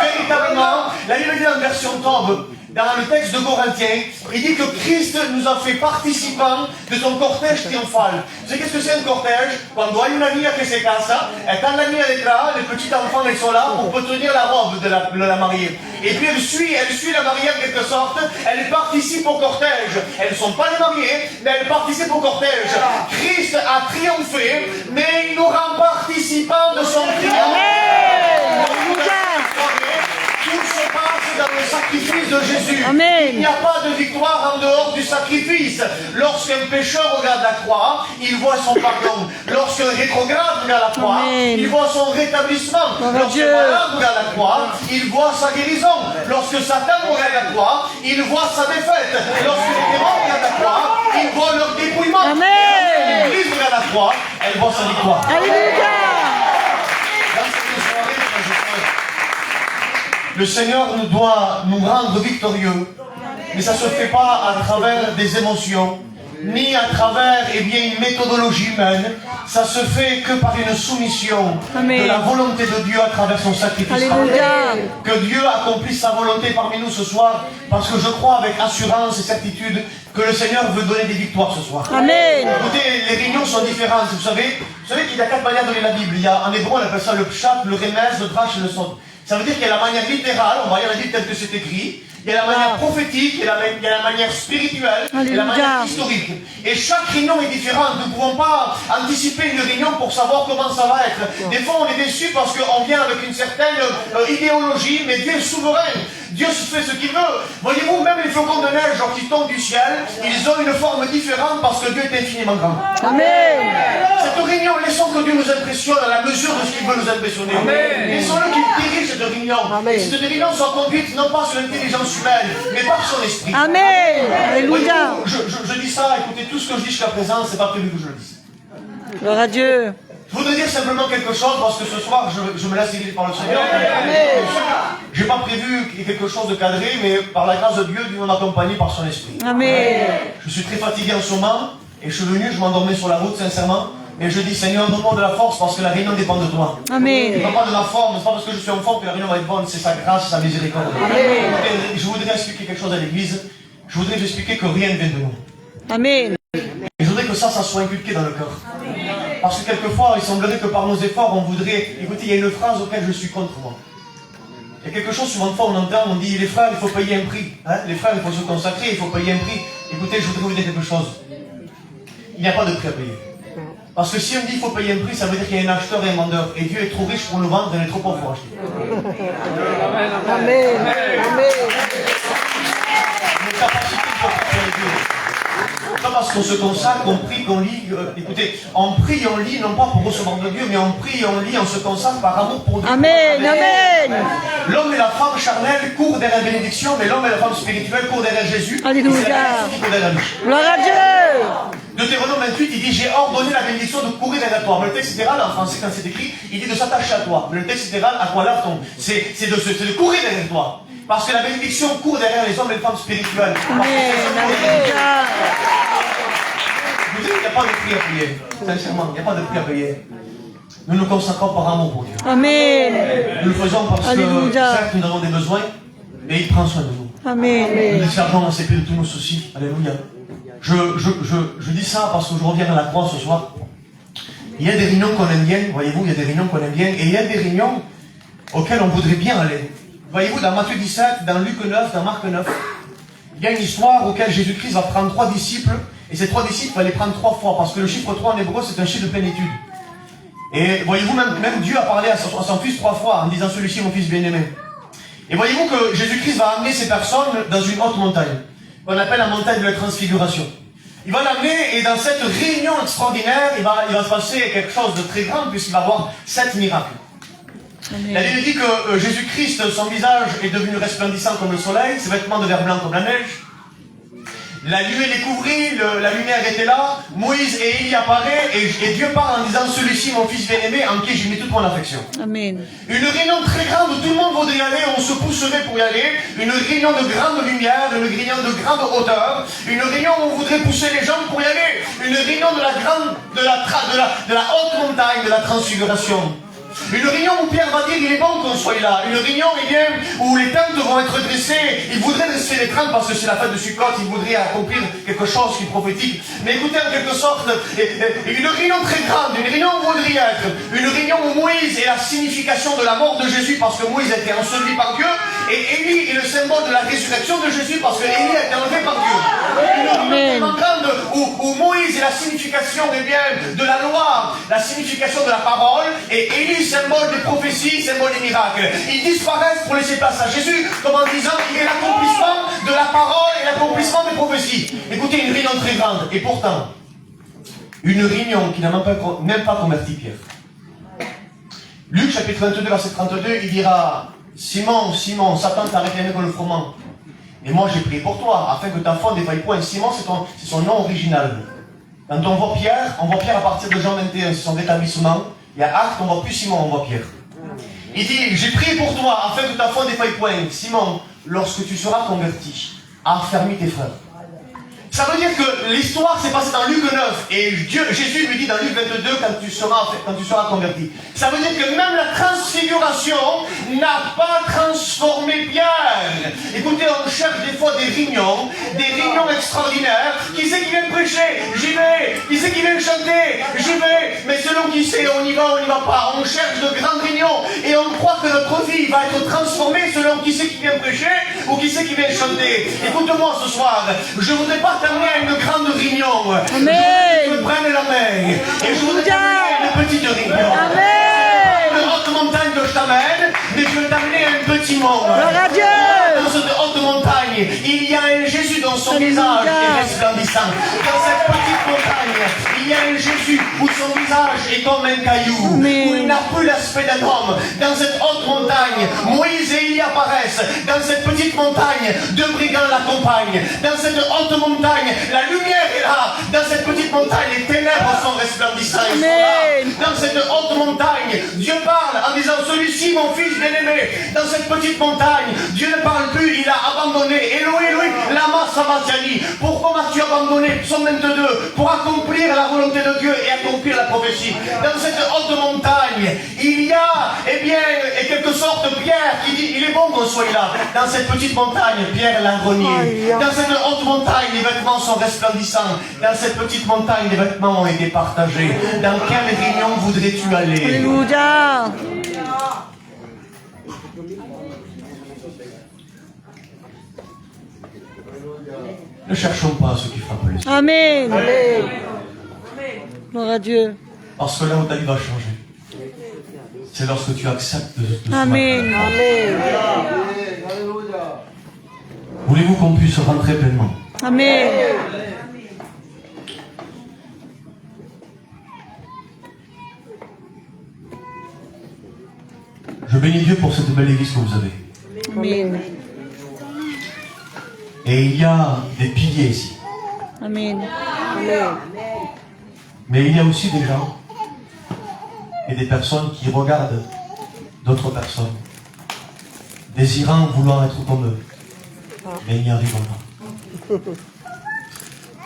Speaker 9: Véritablement, la Bible dit en version tombe, dans le texte de Corinthiens, il dit que Christ nous a fait participants de son cortège triomphal. Vous savez qu'est-ce que c'est un cortège? Quando hai una via che si casa, et quand la via est là, les petits enfants ils sont là pour tenir la robe de la mariée. Et puis elle suit la mariée en quelque sorte, elle participe au cortège. Elles ne sont pas les mariées, mais elles participent au cortège. Christ a triomphé, mais il nous rend participants de son triomphe. Tout se passe dans le sacrifice de Jésus. Amen. Il n'y a pas de victoire en dehors du sacrifice. Lorsqu'un pécheur regarde la croix, il voit son pardon. Lorsqu'un rétrograde regarde la croix, Amen, il voit son rétablissement. Lorsqu'un malade regarde la croix, il voit sa guérison. Lorsque Satan regarde la croix, il voit sa défaite. Lorsque les démons regardent la croix, il voit leur dépouillement. Lorsque l'Église regarde la croix, elle voit sa victoire. Alléluia. Le Seigneur doit nous rendre victorieux, mais ça ne se fait pas à travers des émotions, ni à travers une méthodologie humaine. Ça se fait que par une soumission de la volonté de Dieu à travers son sacrifice. Que Dieu accomplisse sa volonté parmi nous ce soir, parce que je crois avec assurance et certitude que le Seigneur veut donner des victoires ce soir. Amen. Écoutez, les réunions sont différentes. Vous savez qu'il y a 4 manières de lire la Bible. Il y a, en hébreu, on appelle ça le pshat, le remez, le drash et le sot. Ça veut dire qu'il y a la manière littérale, on va lire la Bible telle que c'est écrit, il y a la manière prophétique, il y a la manière spirituelle, il y a la manière historique. Et chaque réunion est différente. Nous ne pouvons pas anticiper une réunion pour savoir comment ça va être. Des fois, on est déçus parce qu'on vient avec une certaine idéologie, mais Dieu est souverain. Dieu fait ce qu'il veut. Voyez-vous, même les flocons de neige qui tombent du ciel, ils ont une forme différente parce que Dieu est infiniment grand. Amen. Cette réunion, laissons que Dieu nous impressionne à la mesure de ce qu'il veut nous impressionner. Laissons-le qu'il dirige cette réunion. Et cette réunion soit conduite non pas sur l'intelligence humaine, mais par son esprit. Amen. Alléluia. Je dis ça, écoutez, tout ce que je dis jusqu'à présent, c'est pas prévu que je le dise.
Speaker 2: Gloire à Dieu.
Speaker 9: Je voudrais dire simplement quelque chose parce que ce soir je me laisse guider par le Seigneur. Je n'ai pas prévu quelque chose de cadré, mais par la grâce de Dieu, Dieu m'a accompagné par son esprit. Amen. Je suis très fatigué en ce moment et je suis venu, je m'endormais sur la route sincèrement. Et je dis Seigneur, donne-moi de la force parce que la réunion dépend de toi. Amen. Ce n'est pas de ma forme, ce n'est pas parce que je suis en forme que la réunion va être bonne, c'est sa grâce, sa miséricorde. Amen. Je voudrais expliquer quelque chose à l'église. Je voudrais vous expliquer que rien ne vient de nous. Amen. Et je voudrais que ça soit inculqué dans le cœur. Parce que quelquefois, il semblerait que par nos efforts, on voudrait... Écoutez, il y a une phrase auquel je suis contre moi. Il y a quelque chose, souvent de fois, on entend, on dit, les frères, il faut payer un prix. Hein? Les frères, il faut se consacrer, il faut payer un prix. Écoutez, je voudrais vous dire quelque chose. il n'y a pas de prix à payer. Parce que si on dit qu'il faut payer un prix, ça veut dire qu'il y a un acheteur et un vendeur. Et Dieu est trop riche pour nous vendre, et il est trop pauvre pour acheter.
Speaker 3: Amen. Amen.
Speaker 9: Nos capacités de faire Dieu. Pas parce qu'on se consacre, on prie, qu'on lit. Écoutez, on prie, on lit, non pas pour recevoir de Dieu, mais on prie, on lit, on se consacre par amour pour Dieu.
Speaker 2: Amen. Amen.
Speaker 9: L'homme et la femme charnelle courent derrière la bénédiction, mais l'homme et la femme spirituelle courent derrière Jésus.
Speaker 2: Alléluia.
Speaker 9: Et c'est la bénédiction qui court derrière lui.
Speaker 2: Gloire à Dieu.
Speaker 9: Deutéronome 28, il dit, j'ai ordonné la bénédiction de courir derrière toi. Mais le texte littéral, en français, quand c'est écrit, il dit de s'attacher à toi. Mais le texte littéral, à quoi lave-t-on? C'est de courir derrière toi. Parce que la bénédiction court derrière les hommes et les femmes spirituelles.
Speaker 2: Amen. Alléluia.
Speaker 9: Vous dites qu'il n'y a pas de prix à payer. Sincèrement, il n'y a pas de prix à payer. Nous nous consacrons par amour pour Dieu.
Speaker 2: Amen.
Speaker 9: Nous le faisons parce que,
Speaker 2: Alléluia.
Speaker 9: certes, nous avons des besoins, mais il prend soin de nous.
Speaker 2: Amen.
Speaker 9: Nous déchargeons à ses pieds de tous nos soucis. Alléluia. Je dis ça parce que je reviens à la croix ce soir. Il y a des réunions qu'on aime bien, voyez-vous, il y a des réunions qu'on aime bien, et il y a des réunions auxquelles on voudrait bien aller. Voyez-vous, dans Matthieu 17, dans Luc 9, dans Marc 9, il y a une histoire auquel Jésus-Christ va prendre 3 disciples, et ces 3 disciples va les prendre 3 fois, parce que le chiffre 3 en hébreu, c'est un chiffre de plénitude. Et voyez-vous, même Dieu a parlé à son fils 3 fois, en disant celui-ci mon fils bien-aimé. Et voyez-vous que Jésus-Christ va amener ces personnes dans une haute montagne, qu'on appelle la montagne de la transfiguration. Il va l'amener, et dans cette réunion extraordinaire, il va se passer quelque chose de très grand, puisqu'il va avoir 7 miracles.
Speaker 2: Amen.
Speaker 9: La Bible dit que Jésus-Christ, son visage est devenu resplendissant comme le soleil, ses vêtements devinrent blancs comme la neige. La nuée les couvrit, la lumière était là, Moïse et Élie apparaissent, et Dieu parle en disant celui-ci mon fils bien-aimé, en qui j'ai mis toute mon affection.
Speaker 2: Amen.
Speaker 9: Une réunion très grande où tout le monde voudrait y aller, on se pousserait pour y aller, une réunion de grande lumière, une réunion de grande hauteur, une réunion où on voudrait pousser les gens pour y aller, une réunion de la haute montagne de la transfiguration. Une réunion où Pierre va dire il est bon qu'on soit là. Une réunion où les tentes vont être dressées. Il voudrait dresser les tentes parce que c'est la fête de Sukkot. Il voudrait accomplir quelque chose qui est prophétique. Mais écoutez, en quelque sorte, une réunion très grande, une réunion où vous voudriez être. Une réunion où Moïse est la signification de la mort de Jésus parce que Moïse a été enseveli par Dieu. Et Élie est le symbole de la résurrection de Jésus parce que Élie a été enlevé par Dieu. Une réunion très grande où Moïse est la signification de la loi, la signification de la parole. Et Élie, symbole des prophéties, symbole des miracles. Ils disparaissent pour laisser place à Jésus, comme en disant qu'il est l'accomplissement de la parole et l'accomplissement des prophéties. Écoutez, une réunion très grande. Et pourtant, une réunion qui n'a même pas converti Pierre. Luc chapitre 22, verset 32, il dira Simon, Simon, Satan t'a réclamé comme le froment. Et moi j'ai prié pour toi, afin que ta foi ne défaille point. Simon, c'est son nom original. Quand on voit Pierre à partir de Jean 21, c'est son rétablissement. Il y a Acte, on voit plus Simon, on voit Pierre. Il dit, j'ai prié pour toi, afin que ta foi ne défaille point. Simon, lorsque tu seras converti, affermis tes frères. Ça veut dire que l'histoire s'est passée dans Luc 9, et Jésus lui dit dans Luc 22, quand tu seras converti. Ça veut dire que même la transfiguration n'a pas transformé Pierre. Écoutez, on cherche des fois des réunions extraordinaires. Qui c'est qui vient prêcher? J'y vais. Qui c'est qui vient chanter? J'y vais. Mais selon qui c'est, on y va pas. On cherche de grandes réunions, et on croit que notre vie va être transformée selon qui c'est qui vient prêcher, ou qui c'est qui vient chanter. Écoute-moi ce soir, je ne voudrais pas t'amener à une grande réunion.
Speaker 2: Amen.
Speaker 9: Je me prenne la main. Et je voudrais t'amener à une petite réunion.
Speaker 2: Amen.
Speaker 9: Une haute montagne que je t'amène, mais je vais t'amener à un petit monde.
Speaker 2: Gloire à Dieu.
Speaker 9: Dans cette haute montagne, il y a un Jésus dont son
Speaker 2: Alléluia.
Speaker 9: visage est resplendissant. Dans cette petite montagne, il y a un Jésus où son visage est comme un caillou,
Speaker 2: Amen.
Speaker 9: où il n'a plus l'aspect d'un homme. Dans cette haute montagne, Moïse et Élie apparaissent. Dans cette petite montagne, 2 brigands l'accompagnent. Dans cette haute montagne, la lumière est là. Dans cette petite montagne, les ténèbres sont resplendissantes. Ils sont là. Dans cette haute montagne, Dieu parle en disant celui-ci mon fils bien-aimé. Dans cette petite montagne, Dieu ne parle plus, il a abandonné. Éloi, Éloi, lama sabachthani. Pourquoi m'as-tu abandonné? Psaume 22, pour accomplir la volonté de Dieu et accomplir la prophétie. Dans cette haute montagne, il y a, en quelque sorte, Pierre qui dit, il est bon qu'on soit là. Dans cette petite montagne, Pierre l'a renié. Dans cette haute montagne, les vêtements sont resplendissants. Dans cette petite montagne, les vêtements ont été partagés. Dans quelle réunion voudrais-tu aller?
Speaker 2: Alléluia.
Speaker 9: Ne cherchons pas ce qui frappe les yeux.
Speaker 2: Amen. Gloire à Dieu.
Speaker 9: Parce que là où ta vie va changer, c'est lorsque tu acceptes de se
Speaker 2: Amen.
Speaker 9: Voulez-vous qu'on puisse rentrer pleinement?
Speaker 2: Amen.
Speaker 9: Je bénis Dieu pour cette belle église que vous avez.
Speaker 2: Amen.
Speaker 9: Et il y a des piliers ici.
Speaker 2: Amen.
Speaker 9: Mais il y a aussi des gens et des personnes qui regardent d'autres personnes, désirant vouloir être comme eux, mais n'y arrivant pas.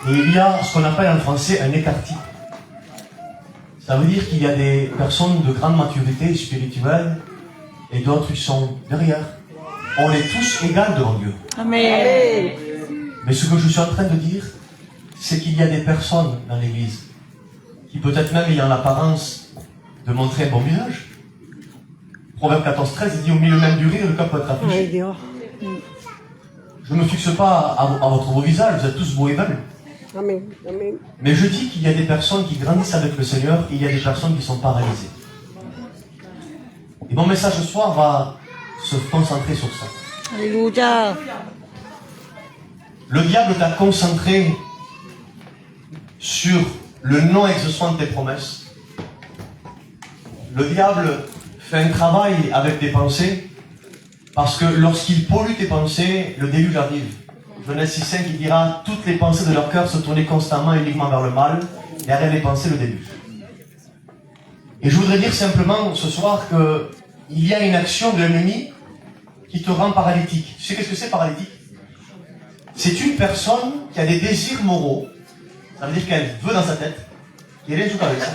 Speaker 9: Et il y a ce qu'on appelle en français un écart-type. Ça veut dire qu'il y a des personnes de grande maturité spirituelle et d'autres qui sont derrière. On est tous égaux devant Dieu.
Speaker 2: Amen.
Speaker 9: Mais ce que je suis en train de dire, c'est qu'il y a des personnes dans l'église qui peut-être même ayant l'apparence de montrer un bon visage. Proverbe 14-13, il dit au milieu même du rire, le cœur peut être affligé. Je ne me fixe pas à votre beau visage, vous êtes tous beaux et belles.
Speaker 3: Amen. Amen.
Speaker 9: Mais je dis qu'il y a des personnes qui grandissent avec le Seigneur et il y a des personnes qui sont paralysées. Et mon message ce soir va se concentrer sur ça.
Speaker 2: Alléluia.
Speaker 9: Le diable t'a concentré sur le non-exaucement de tes promesses. Le diable fait un travail avec tes pensées parce que lorsqu'il pollue tes pensées, le déluge arrive. Genèse 6.5 qui dira « Toutes les pensées de leur cœur se tournaient constamment et uniquement vers le mal, derrière les pensées, le déluge. » Et je voudrais dire simplement ce soir qu'il y a une action de l'ennemi qui te rend paralytique. Tu sais qu'est-ce que c'est paralytique? C'est une personne qui a des désirs moraux, ça veut dire qu'elle veut dans sa tête, qui est rien du tout avec ça,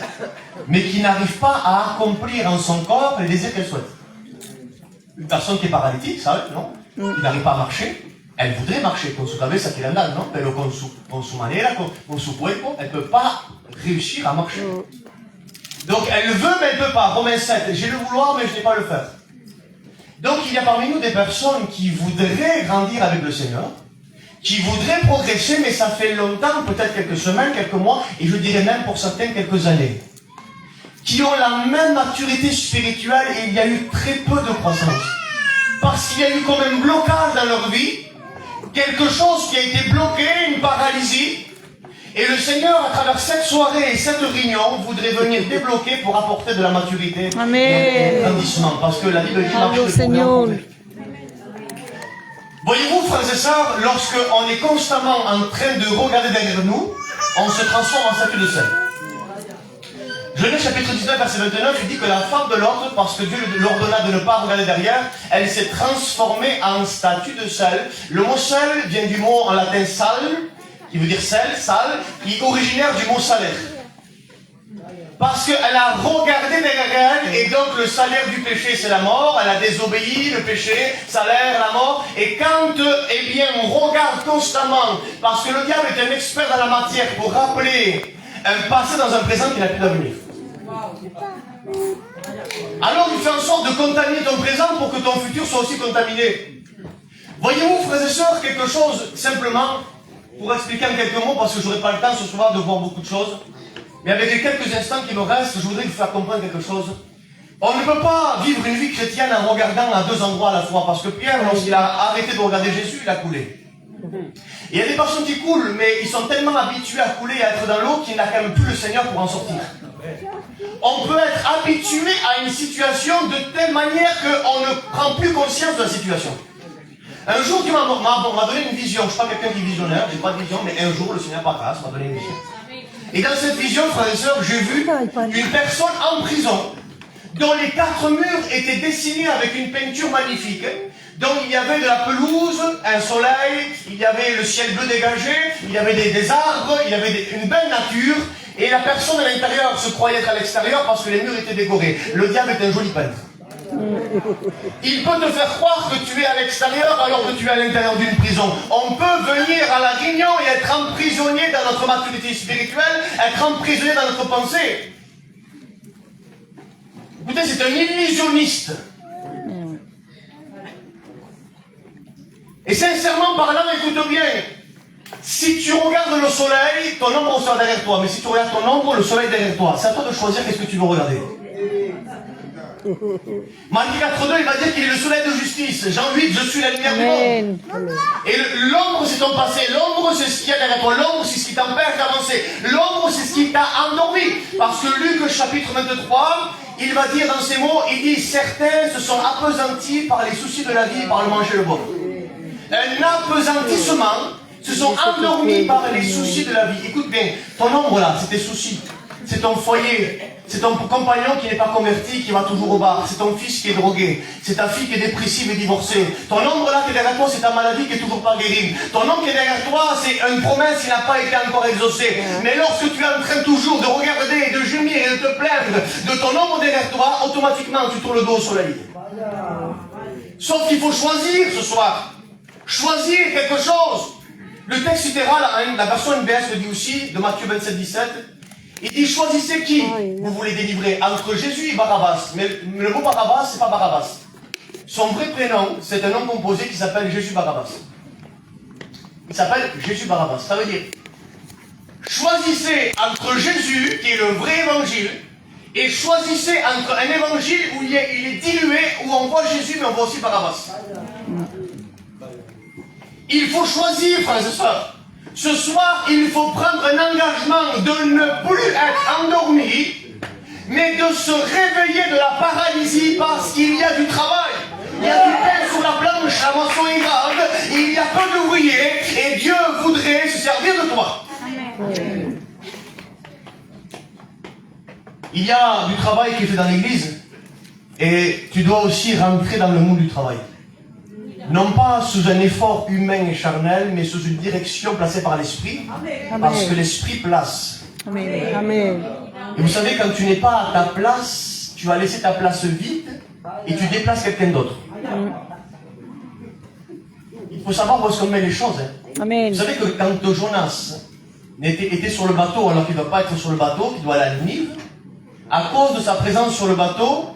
Speaker 9: mais qui n'arrive pas à accomplir en son corps les désirs qu'elle souhaite. Une personne qui est paralytique, ça, non? Qui n'arrive pas à marcher, elle voudrait marcher, con su cabeza quiere andar, non? Pero con su manera, con su cuerpo, elle ne peut pas réussir à marcher. Donc elle le veut, mais elle ne peut pas. Romains 7, j'ai le vouloir, mais je n'ai pas le faire. Donc il y a parmi nous des personnes qui voudraient grandir avec le Seigneur, qui voudraient progresser, mais ça fait longtemps, peut-être quelques semaines, quelques mois, et je dirais même pour certains quelques années, qui ont la même maturité spirituelle et il y a eu très peu de croissance. Parce qu'il y a eu comme un blocage dans leur vie, quelque chose qui a été bloqué, une paralysie, et le Seigneur, à travers cette soirée et cette réunion, voudrait venir débloquer pour apporter de la maturité et un grandissement, parce que la Bible dit marche de Seigneur. Voyez-vous, frères et sœurs, lorsqu'on est constamment en train de regarder derrière nous, on se transforme en statue de sel. Genèse chapitre 19, verset 29, il dit que la femme de l'autre, parce que Dieu lui ordonna de ne pas regarder derrière, elle s'est transformée en statue de sel. Le mot sel vient du mot en latin sal, qui veut dire sel, sal, qui est originaire du mot salaire. Parce qu'elle a regardé derrière elle, et donc le salaire du péché c'est la mort, elle a désobéi, le péché, salaire, la mort, et quand, eh bien, on regarde constamment, parce que le diable est un expert dans la matière pour rappeler un passé dans un présent qui n'a plus d'avenir. Alors il fait en sorte de contaminer ton présent pour que ton futur soit aussi contaminé. Voyez-vous, frères et sœurs, quelque chose, simplement, pour expliquer en quelques mots, parce que je n'aurai pas le temps ce soir de voir beaucoup de choses, mais avec les quelques instants qui me restent, je voudrais vous faire comprendre quelque chose. On ne peut pas vivre une vie chrétienne en regardant à deux endroits à la fois, parce que Pierre, lorsqu'il a arrêté de regarder Jésus, il a coulé. Il y a des personnes qui coulent, mais ils sont tellement habitués à couler et à être dans l'eau qu'ils n'ont quand même plus le Seigneur pour en sortir. On peut être habitué à une situation de telle manière qu'on ne prend plus conscience de la situation. Un jour, Dieu m'a donné une vision. Je ne suis pas quelqu'un qui est visionnaire, je n'ai pas de vision, mais un jour, le Seigneur, par grâce, m'a donné une vision. Et dans cette vision, frères et sœurs, j'ai vu une personne en prison, dont les quatre murs étaient dessinés avec une peinture magnifique. Donc il y avait de la pelouse, un soleil, il y avait le ciel bleu dégagé, il y avait des arbres, il y avait une belle nature, et la personne à l'intérieur se croyait être à l'extérieur parce que les murs étaient décorés. Le diable est un joli peintre. Il peut te faire croire que tu es à l'extérieur alors que tu es à l'intérieur d'une prison. On peut venir à la réunion et être emprisonné dans notre maturité spirituelle, être emprisonné dans notre pensée. Écoutez, c'est un illusionniste. Et sincèrement parlant, écoute bien, Si tu regardes le soleil, ton ombre sera derrière toi. Mais si tu regardes ton ombre, le soleil derrière toi. C'est à toi de choisir qu'est-ce que tu veux regarder. Matthieu 4.2, il va dire qu'il est le soleil de justice. Jean 8, je suis la lumière du monde. Et l'ombre, c'est ton passé. L'ombre, c'est ce qu'il y a derrière toi. L'ombre, c'est ce qui t'empêche d'avancer. L'ombre, c'est ce qui t'a endormi. Parce que Luc, chapitre 23, il va dire dans ces mots, il dit, certains se sont appesantis par les soucis de la vie, par le manger et le boire. Un appesantissement, se sont endormis par les soucis de la vie. Écoute bien, ton ombre là, c'est tes soucis. C'est ton foyer, c'est ton compagnon qui n'est pas converti, qui va toujours au bar. C'est ton fils qui est drogué. C'est ta fille qui est dépressive et divorcée. Ton ombre là qui est derrière toi, c'est ta maladie qui est toujours pas guérie. Ton ombre qui est derrière toi, c'est une promesse qui n'a pas été encore exaucée. Mais lorsque tu es en train toujours de regarder, de gémir et de te plaindre de ton ombre derrière toi, automatiquement tu tournes le dos au soleil. Sauf qu'il faut choisir ce soir. Choisir quelque chose. Le texte littéral, la version NBS le dit aussi, de Matthieu 27, 17. Il dit, choisissez qui vous voulez délivrer entre Jésus et Barabbas. Mais le mot Barabbas, c'est pas Barabbas. Son vrai prénom, c'est un nom composé qui s'appelle Jésus Barabbas. Il s'appelle Jésus Barabbas. Ça veut dire, choisissez entre Jésus, qui est le vrai évangile, et choisissez entre un évangile où il est dilué, où on voit Jésus, mais on voit aussi Barabbas. Il faut choisir, frères et sœurs. Ce soir, il faut prendre un engagement de ne plus être endormi, mais de se réveiller de la paralysie parce qu'il y a du travail. Il y a du pain sur la planche, la moisson est grande, il y a peu d'ouvriers, et Dieu voudrait se servir de toi. Amen. Il y a du travail qui est fait dans l'église, et tu dois aussi rentrer dans le monde du travail. Non pas sous un effort humain et charnel, mais sous une direction placée par l'Esprit, parce que l'Esprit place.
Speaker 2: Amen.
Speaker 9: Et vous savez, quand tu n'es pas à ta place, tu vas laisser ta place vide et tu déplaces quelqu'un d'autre. Il faut savoir où est-ce qu'on met les choses. Amen. Vous savez que quand Jonas était sur le bateau, alors qu'il ne doit pas être sur le bateau, qu'il doit aller à Ninive, à cause de sa présence sur le bateau,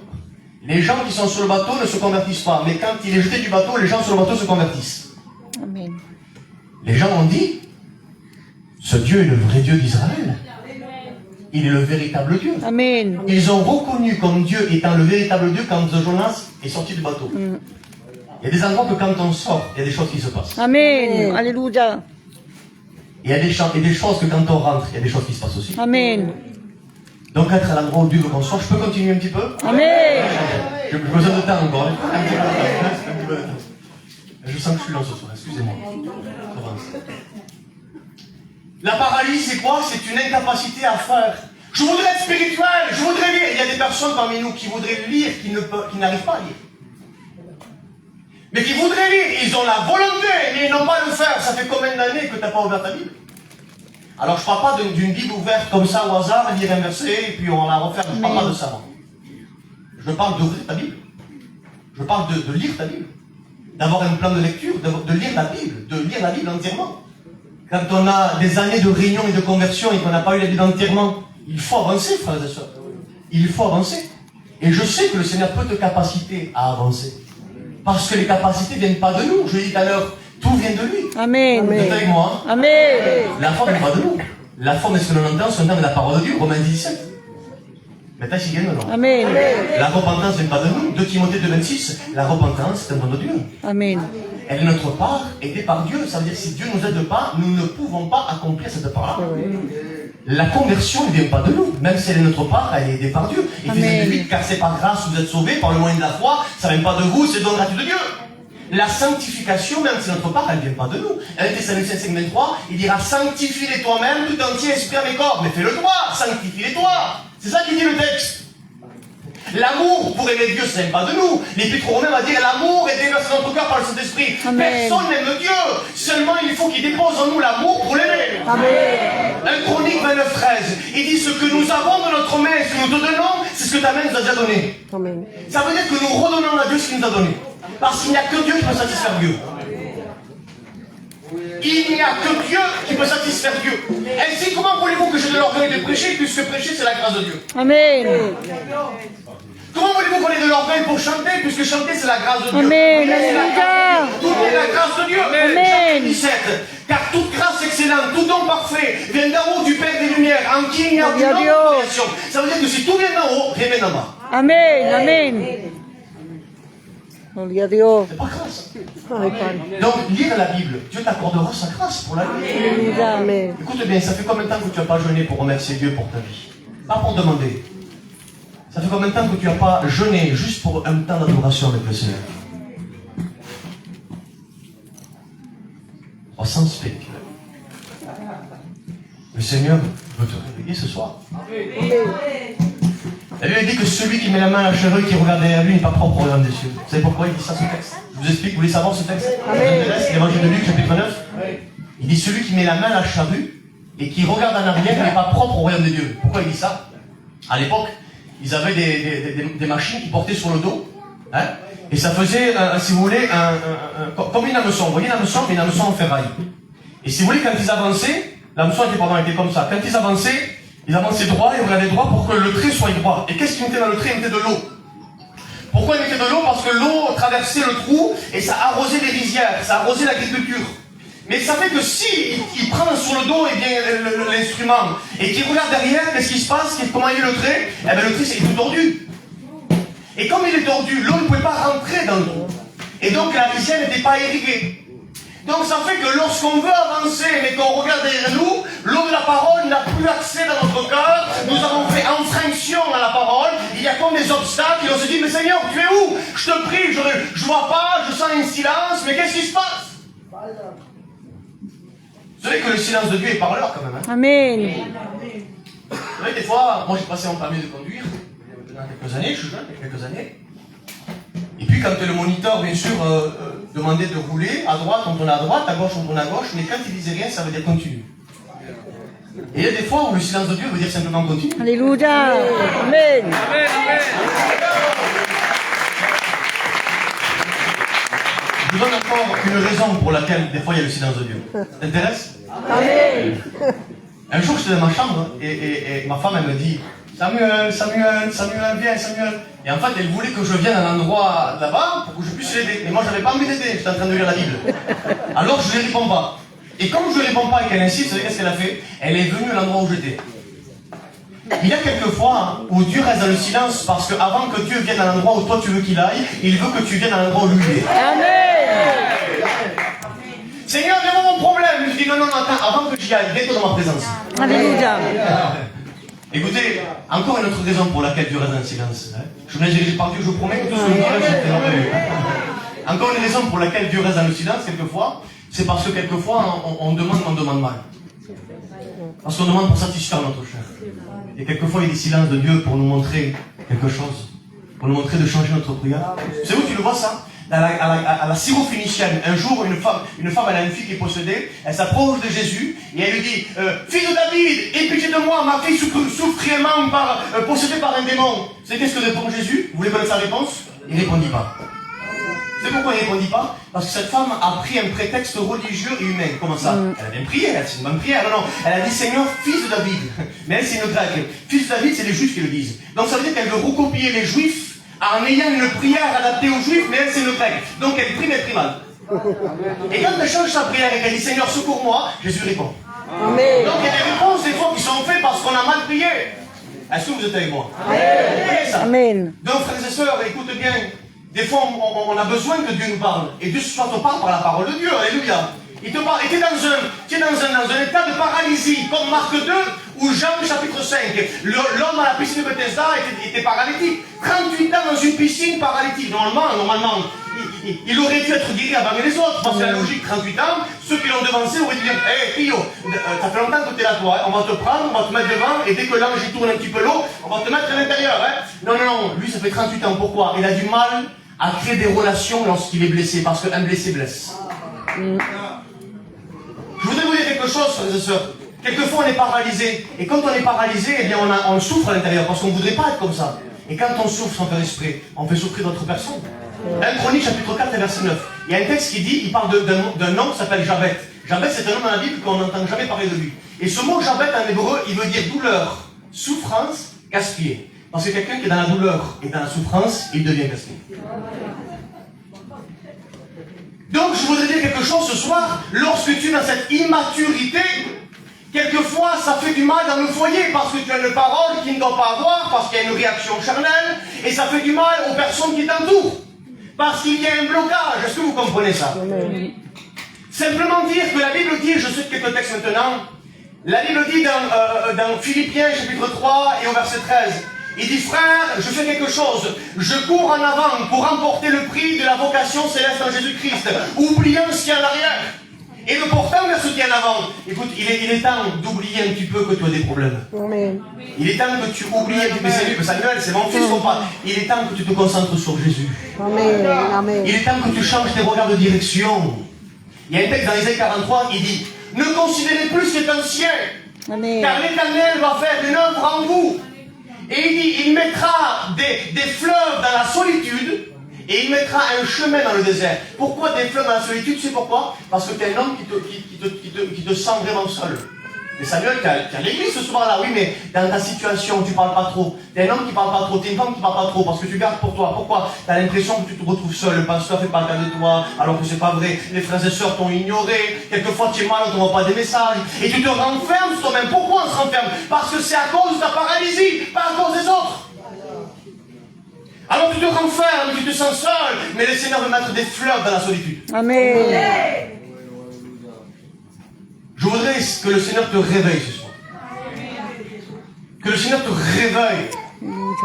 Speaker 9: les gens qui sont sur le bateau ne se convertissent pas. Mais quand il est jeté du bateau, les gens sur le bateau se convertissent. Amen. Les gens ont dit, ce Dieu est le vrai Dieu d'Israël. Il est le véritable Dieu. Amen. Ils ont reconnu comme Dieu étant le véritable Dieu quand Jonas est sorti du bateau. Il y a des endroits que quand on sort, il y a des choses qui se passent.
Speaker 2: Amen. Alléluia.
Speaker 9: Il y a des choses que quand on rentre, il y a des choses qui se passent aussi.
Speaker 2: Amen.
Speaker 9: Donc être à l'endroit où Dieu veut qu'on soit, je peux continuer un petit peu?
Speaker 2: Amen.
Speaker 9: J'ai besoin de temps encore. Un petit peu de temps. Je sens que je suis long ce soir, excusez-moi. La paralysie, c'est quoi? C'est une incapacité à faire. Je voudrais être spirituel, je voudrais lire. Il y a des personnes parmi nous qui voudraient lire, qui n'arrivent pas à lire. Mais qui voudraient lire, ils ont la volonté, mais ils n'ont pas le faire. Ça fait combien d'années que tu n'as pas ouvert ta Bible? Alors je ne parle pas d'une Bible ouverte comme ça au hasard, lire un verset et puis on la refaire. Je ne parle pas de ça. Je parle d'ouvrir ta Bible. Je parle de lire ta Bible. D'avoir un plan de lecture, de lire la Bible entièrement. Quand on a des années de réunion et de conversion et qu'on n'a pas eu la Bible entièrement, il faut avancer, frères et sœurs. Il faut avancer. Et je sais que le Seigneur peut te capaciter à avancer. Parce que les capacités ne viennent pas de nous. Je l'ai dit tout à l'heure, tout vient de lui. Amen. Vous êtes avec moi, hein? Amen. La foi ne vient pas de nous. La foi, est-ce que l'on entend? C'est de la parole de Dieu, Romains 17. Maintenant, s'il gagne, non. Amen. La repentance ne vient pas de nous. 2 Timothée 2,26. La repentance, c'est un don de Dieu. Amen. Elle est notre part, aidée par Dieu. Ça veut dire que si Dieu ne nous aide pas, nous ne pouvons pas accomplir cette part-là. La conversion ne vient pas de nous. Même si elle est notre part, elle est aidée par Dieu. Éphésiens 8, car c'est par grâce que vous êtes sauvés, par le moyen de la foi. Ça ne vient pas de vous, c'est le don gratuit de Dieu. La sanctification, même si notre part, elle ne vient pas de nous. 1 Thessaloniciens 5,23, il dira sanctifie-les toi-même, tout entier, esprit, âme et corps. Mais fais-le toi, sanctifie-les toi. C'est ça qui dit le texte. L'amour pour aimer Dieu, ce n'est pas de nous. L'Épître aux Romains va dire l'amour est déversé dans notre cœur par le Saint-Esprit. Personne n'aime Dieu. Seulement il faut qu'il dépose en nous l'amour pour l'aimer. 1 Chronique 29, 13. Il dit ce que nous avons dans notre main, ce que nous te donnons, c'est ce que ta main nous a déjà donné. Amen. Ça veut dire que nous redonnons à Dieu ce qu'il nous a donné. Parce qu'il n'y a que Dieu qui peut satisfaire Dieu. Il n'y a que Dieu qui peut satisfaire Dieu. Ainsi, comment voulez-vous que j'ai de l'orgueil de prêcher, puisque prêcher, c'est la grâce de Dieu? Amen. Comment voulez-vous qu'on ait de l'orgueil pour chanter, puisque chanter c'est la grâce de Dieu.
Speaker 2: Amen.
Speaker 9: C'est la grâce de Dieu. Tout est la grâce de Dieu.
Speaker 2: Amen.
Speaker 9: Chapitre 17. Car toute grâce excellente, tout don parfait vient d'en haut du Père des Lumières, en qui il n'y a aucune autre création. Ça veut dire que si tout vient d'en haut, rien vient d'en bas.
Speaker 2: Amen. Amen. Gloria a Dios.
Speaker 9: C'est pas grâce.
Speaker 3: Ay, Padre.
Speaker 9: Donc, lire la Bible, Dieu t'accordera sa grâce pour la lire.
Speaker 2: Aleluya.
Speaker 3: Amén.
Speaker 9: Écoute bien, ça fait combien de temps que tu n'as pas jeûné pour remercier Dieu pour ta vie? Pas pour demander. Ça fait combien de temps que tu n'as pas jeûné juste pour un temps d'adoration avec le Seigneur? 300 spirituels. Le Seigneur veut te réveiller ce soir. La Bible dit que celui qui met la main à la charrue et qui regarde derrière lui n'est pas propre au royaume des cieux. Vous savez pourquoi il dit ça, ce texte? Je vous explique, vous voulez savoir ce texte? L'évangile de Luc, chapitre 9. Il dit celui qui met la main à la charrue et qui regarde en arrière n'est pas propre au royaume de Dieu. Pourquoi il dit ça? À l'époque, ils avaient des machines qui portaient sur le dos. Hein, et ça faisait, si vous voulez, comme une hameçon. Vous voyez une hameçon, mais une hameçon en ferraille. Et si vous voulez, quand ils avançaient, l'hameçon était comme ça. Quand ils avançaient droit et regardaient droit pour que le trait soit droit. Et qu'est-ce qu'ils mettaient dans le trait? Ils mettaient de l'eau. Pourquoi ils mettaient de l'eau? Parce que l'eau traversait le trou et ça arrosait les rizières, ça arrosait l'agriculture. Mais ça fait que si il prend sur le dos l'instrument et qu'il regarde derrière, qu'est-ce qui se passe? Comment il est le trait? Eh bien le trait c'est tout tordu. Et comme il est tordu, l'eau ne pouvait pas rentrer dans le trou. Et donc la rizière n'était pas irriguée. Donc ça fait que lorsqu'on veut avancer mais qu'on regarde derrière nous, l'eau de la parole n'a plus accès dans notre cœur. Nous avons fait infraction à la parole. Il y a comme des obstacles et on se dit mais Seigneur tu es où? Je te prie, je vois pas, je sens un silence, mais qu'est-ce qui se passe? Vous savez que le silence de Dieu est parleur quand même. Hein?
Speaker 2: Amen.
Speaker 9: Vous savez, des fois, moi j'ai passé mon permis de conduire, il y a quelques années, je suis jeune, il y a quelques années. Et puis quand le moniteur, bien sûr, demandait de rouler, à droite on tourne à droite, à gauche on tourne à gauche, mais quand il disait rien, ça veut dire continue. Et il y a des fois où le silence de Dieu veut dire simplement continue.
Speaker 2: Alléluia. Amen.
Speaker 9: Je vous donne encore une raison pour laquelle des fois il y a le silence de Dieu. Ça t'intéresse?
Speaker 2: Amen.
Speaker 9: Un jour j'étais dans ma chambre et ma femme elle me dit Samuel, viens Samuel. Et en fait elle voulait que je vienne à un endroit là-bas pour que je puisse l'aider. Mais moi j'avais pas envie d'aider, j'étais en train de lire la Bible. Alors je ne lui réponds pas. Et comme je ne lui réponds pas et qu'elle insiste, vous savez qu'est-ce qu'elle a fait? Elle est venue à l'endroit où j'étais. Il y a quelques fois où Dieu reste dans le silence parce qu'avant que Dieu vienne à l'endroit où toi tu veux qu'il aille, il veut que tu viennes à l'endroit où lui est.
Speaker 2: Amen.
Speaker 9: Seigneur, viens voir mon problème. Je dis non, attends, avant que j'y aille, viens-toi dans ma présence.
Speaker 2: Alléluia.
Speaker 9: Écoutez, encore une autre raison pour laquelle Dieu reste dans le silence. Hein. Je vous dirige par Dieu, je vous promets que tout ce que je dirai, je le ferai. Encore une raison pour laquelle Dieu reste dans le silence, quelquefois, c'est parce que quelquefois on demande mal. Parce qu'on demande pour satisfaire notre chair. Et quelquefois il y a des silences de Dieu pour nous montrer quelque chose. Pour nous montrer de changer notre prière. Vous savez où tu le vois ça? À la syrophénicienne, un jour, une femme, elle a une fille qui est possédée, elle s'approche de Jésus, et elle lui dit, fils de David, aie pitié de moi, ma fille souffre cruellement possédée par un démon. Vous savez qu'est-ce que répond Jésus? Vous voulez connaître sa réponse? Il ne répondit pas. Vous savez pourquoi il ne répondit pas? Parce que cette femme a pris un prétexte religieux et humain. Comment ça? Elle a bien prié, c'est une bonne prière. Non, elle a dit Seigneur, fils de David. Mais elle, c'est une grecque. Fils de David, c'est les juifs qui le disent. Donc ça veut dire qu'elle veut recopier les juifs en ayant une prière adaptée aux juifs, mais elle, c'est une grecque. Donc elle prie, mais elle prie mal. Et quand elle change sa prière et qu'elle dit Seigneur, secours-moi, Jésus répond.
Speaker 2: Amen.
Speaker 9: Donc il y a des réponses des fois qui sont faites parce qu'on a mal prié. Est-ce que vous êtes avec moi? Ça.
Speaker 2: Amen.
Speaker 9: Donc frères et sœurs, écoutez bien. Des fois, on a besoin que Dieu nous parle. Et Dieu ce soir te parle par la parole de Dieu. Alléluia. Il te parle. Et tu es dans un état de paralysie, comme Marc 2 ou Jean chapitre 5. L'homme à la piscine de Bethesda était paralytique. 38 ans dans une piscine paralytique. Normalement, il aurait dû être guéri avant les autres. Parce que la logique, 38 ans, ceux qui l'ont devancé auraient dû dire Hé, Pio, ça fait longtemps que tu es là, toi. Hein. On va te prendre, on va te mettre devant, et dès que l'ange il tourne un petit peu l'eau, on va te mettre à l'intérieur. Hein. Non. Lui, ça fait 38 ans. Pourquoi? Il a du mal à créer des relations lorsqu'il est blessé, parce qu'un blessé blesse. Je voudrais vous dire quelque chose, frères et sœurs. Quelquefois, on est paralysé. Et quand on est paralysé, eh bien, on souffre à l'intérieur, parce qu'on ne voudrait pas être comme ça. Et quand on souffre sans faire esprit, on fait souffrir d'autres personnes. 1 Chronique, chapitre 4, verset 9. Il y a un texte qui dit, il parle d'un homme qui s'appelle Jabet. Jabet, c'est un homme dans la Bible qu'on n'entend jamais parler de lui. Et ce mot Jabet, en hébreu, il veut dire douleur, souffrance, gaspillé. Parce que quelqu'un qui est dans la douleur et dans la souffrance, il devient casse-pied. Donc je voudrais dire quelque chose ce soir, lorsque tu es dans cette immaturité, quelquefois ça fait du mal dans le foyer, parce que tu as une parole qui ne doit pas avoir, parce qu'il y a une réaction charnelle, et ça fait du mal aux personnes qui t'entourent, parce qu'il y a un blocage. Est-ce que vous comprenez ça? Simplement dire que la Bible dit, je cite quelques textes maintenant, la Bible dit dans Philippiens chapitre 3 et au verset 13, il dit, frère, je fais quelque chose, je cours en avant pour remporter le prix de la vocation céleste en Jésus-Christ, oubliant ce qui est en arrière, et me portant vers ce qui est en avant. Écoute, il est temps d'oublier un petit peu que tu as des problèmes.
Speaker 3: Amen.
Speaker 9: Il est temps que tu oublies un petit peu, Samuel, c'est mon fils ou pas. Il est temps que tu te concentres sur Jésus.
Speaker 3: Amen. Amen.
Speaker 9: Il est temps que tu changes tes regards de direction. Il y a un texte dans Isaïe 43 qui dit, ne considérez plus ce qui est ancien,
Speaker 3: Amen.
Speaker 9: car l'Éternel va faire une œuvre en vous. Et il dit, il mettra des fleuves dans la solitude, et il mettra un chemin dans le désert. Pourquoi des fleuves dans la solitude? Tu sais pourquoi? Parce que tu es un homme qui te sent vraiment seul. Et Samuel, tu as l'église ce soir-là, oui, mais dans ta situation, tu ne parles pas trop. Tu es un homme qui ne parle pas trop, tu es une femme qui ne parle pas trop, parce que tu gardes pour toi. Pourquoi? Tu as l'impression que tu te retrouves seul, le pasteur ne fait pas le cas de toi, alors que c'est pas vrai. Les frères et sœurs t'ont ignoré, quelquefois tu es mal, on ne t'envoie pas des messages, et tu te renfermes sur toi-même. Pourquoi on se renferme? Parce que c'est à cause de ta paralysie, pas à cause des autres. Alors tu te renfermes, tu te sens seul, mais le Seigneur veut mettre des fleurs dans la solitude.
Speaker 3: Amen.
Speaker 9: Je voudrais que le Seigneur te réveille ce soir. Que le Seigneur te réveille.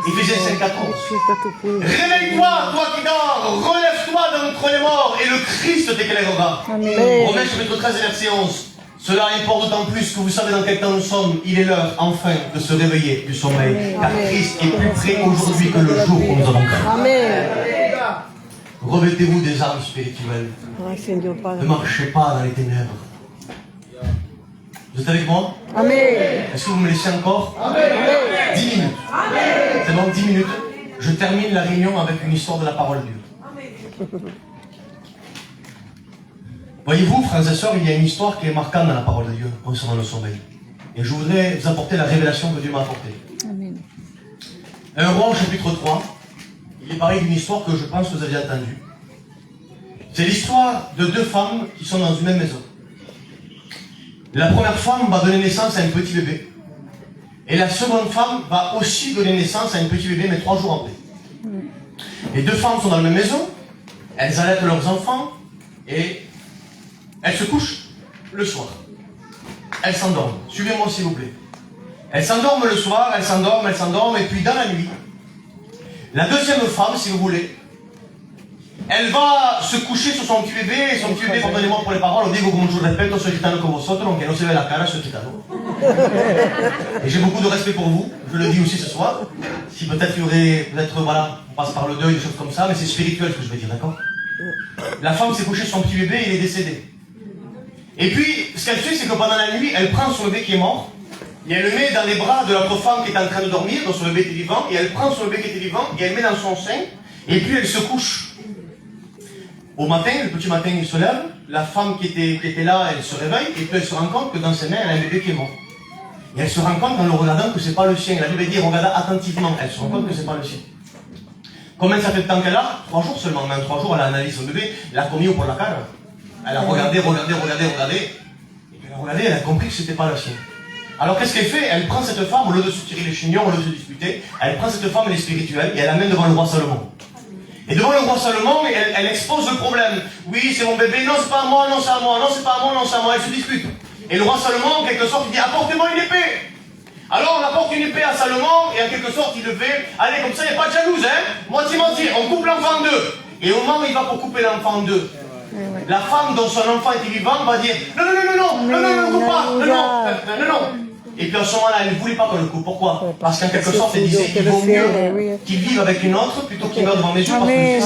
Speaker 9: Éphésiens 5,14. Réveille-toi, toi qui dors, relève-toi d'entre les morts, et le Christ t'éclairera. Romains chapitre 13 verset 11. Cela importe d'autant plus que vous savez dans quel temps nous sommes. Il est l'heure, enfin, de se réveiller du sommeil. Car Christ est plus près aujourd'hui que le jour où nous avons cru.
Speaker 3: Amen.
Speaker 9: Revêtez-vous des armes spirituelles. Ne marchez pas dans les ténèbres. Vous êtes avec moi?
Speaker 3: Amen.
Speaker 9: Est-ce que vous me laissez encore? Amen. 10 minutes. Amen. C'est bon, 10 minutes. Je termine la réunion avec une histoire de la parole de Dieu. Voyez-vous, frères et sœurs, il y a une histoire qui est marquante dans la parole de Dieu concernant le sommeil. Et je voudrais vous apporter la révélation que Dieu m'a apportée.
Speaker 3: Amen.
Speaker 9: Un roi au chapitre 3, il est parlé d'une histoire que je pense que vous avez entendue. C'est l'histoire de deux femmes qui sont dans une même maison. La première femme va donner naissance à un petit bébé. Et la seconde femme va aussi donner naissance à un petit bébé, mais 3 jours après. Les deux femmes sont dans la même maison, elles allaitent leurs enfants, et elles se couchent le soir. Elles s'endorment. Suivez-moi s'il vous plaît. Elles s'endorment le soir, elles s'endorment, et puis dans la nuit, la deuxième femme, si vous voulez, elle va se coucher sur son petit bébé, et son petit bébé, pardonnez-moi pour les paroles, digo como je respeto, soy gitano como vosotros, aunque no se ve la cara, soy gitano. Et j'ai beaucoup de respect pour vous, je le dis aussi ce soir. Si peut-être il y aurait, voilà, on passe par le deuil, des choses comme ça, mais c'est spirituel ce que je vais dire, d'accord? La femme s'est couchée sur son petit bébé, il est décédé. Et puis, ce qu'elle fait, c'est que pendant la nuit, elle prend son bébé qui est mort, et elle le met dans les bras de l'autre femme qui est en train de dormir, donc son bébé était vivant, et elle prend son bébé qui était vivant, et elle le met dans son sein, et puis elle se couche. Au matin, le petit matin, il se lève, la femme qui était là, elle se réveille, et puis elle se rend compte que dans ses mains, elle a un bébé qui est mort. Et elle se rend compte en le regardant que c'est pas le sien. La Bible dit, regarda attentivement, elle se rend compte que c'est pas le sien. Combien ça fait de temps qu'elle a? 3 jours seulement, mais en 3 jours, elle a analysé son bébé, elle a commis au pour la cara. Elle a regardé, et puis elle a regardé, elle a compris que c'était pas le sien. Alors qu'est-ce qu'elle fait? Elle prend cette femme, au lieu de se tirer les chignons, au lieu de se disputer, elle prend cette femme, elle est spirituelle, et elle l'amène devant le roi Salomon. Et devant le roi Salomon, elle expose le problème. Oui, c'est mon bébé, non, c'est pas à moi, non, c'est à moi, non, c'est pas à moi, non, c'est à moi, elle se dispute. Et le roi Salomon, en quelque sorte, il dit, apportez-moi une épée. Alors on apporte une épée à Salomon, et en quelque sorte, il le fait, allez, comme ça, il n'y a pas de jalouse, hein, moitié-moitié, on coupe l'enfant en deux. Et au moment où il va pour couper l'enfant en deux, la femme dont son enfant était vivant va dire, non, coupe pas, non. Et puis à ce moment-là, elle ne voulait pas qu'on le coupe. Pourquoi? Parce qu'en quelque sorte, elle disait qu'il vaut mieux qu'il vive avec une autre plutôt qu'il meure devant mes yeux.
Speaker 3: Amen.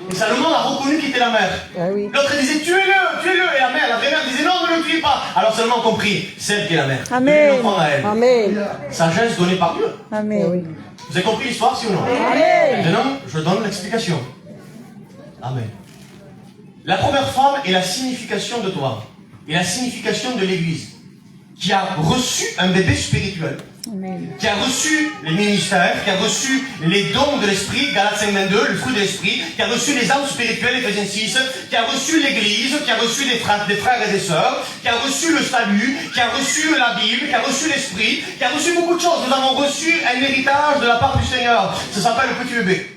Speaker 9: Et Salomon a reconnu qu'il était la mère. L'autre disait tuez-le. Et la mère, la vraie mère disait non, ne le tuez pas. Alors Salomon a compris, c'est elle qui est la mère.
Speaker 3: Amen.
Speaker 9: L'enfant à elle.
Speaker 3: Amen.
Speaker 9: Sagesse donnée par Dieu.
Speaker 3: Amen.
Speaker 9: Vous avez compris l'histoire, si ou non?
Speaker 3: Amen.
Speaker 9: Maintenant, je donne l'explication. Amen. La première femme est la signification de toi. Et la signification de l'Église, qui a reçu un bébé spirituel. qui a reçu les ministères, qui a reçu les dons de l'esprit, Galates 5:22, le fruit de l'esprit, qui a reçu les armes spirituelles, Éphésiens 6, qui a reçu l'église, qui a reçu des frères et des sœurs, qui a reçu le salut, qui a reçu la Bible, qui a reçu l'esprit, qui a reçu beaucoup de choses. Nous avons reçu un héritage de la part du Seigneur. Ça s'appelle le petit bébé.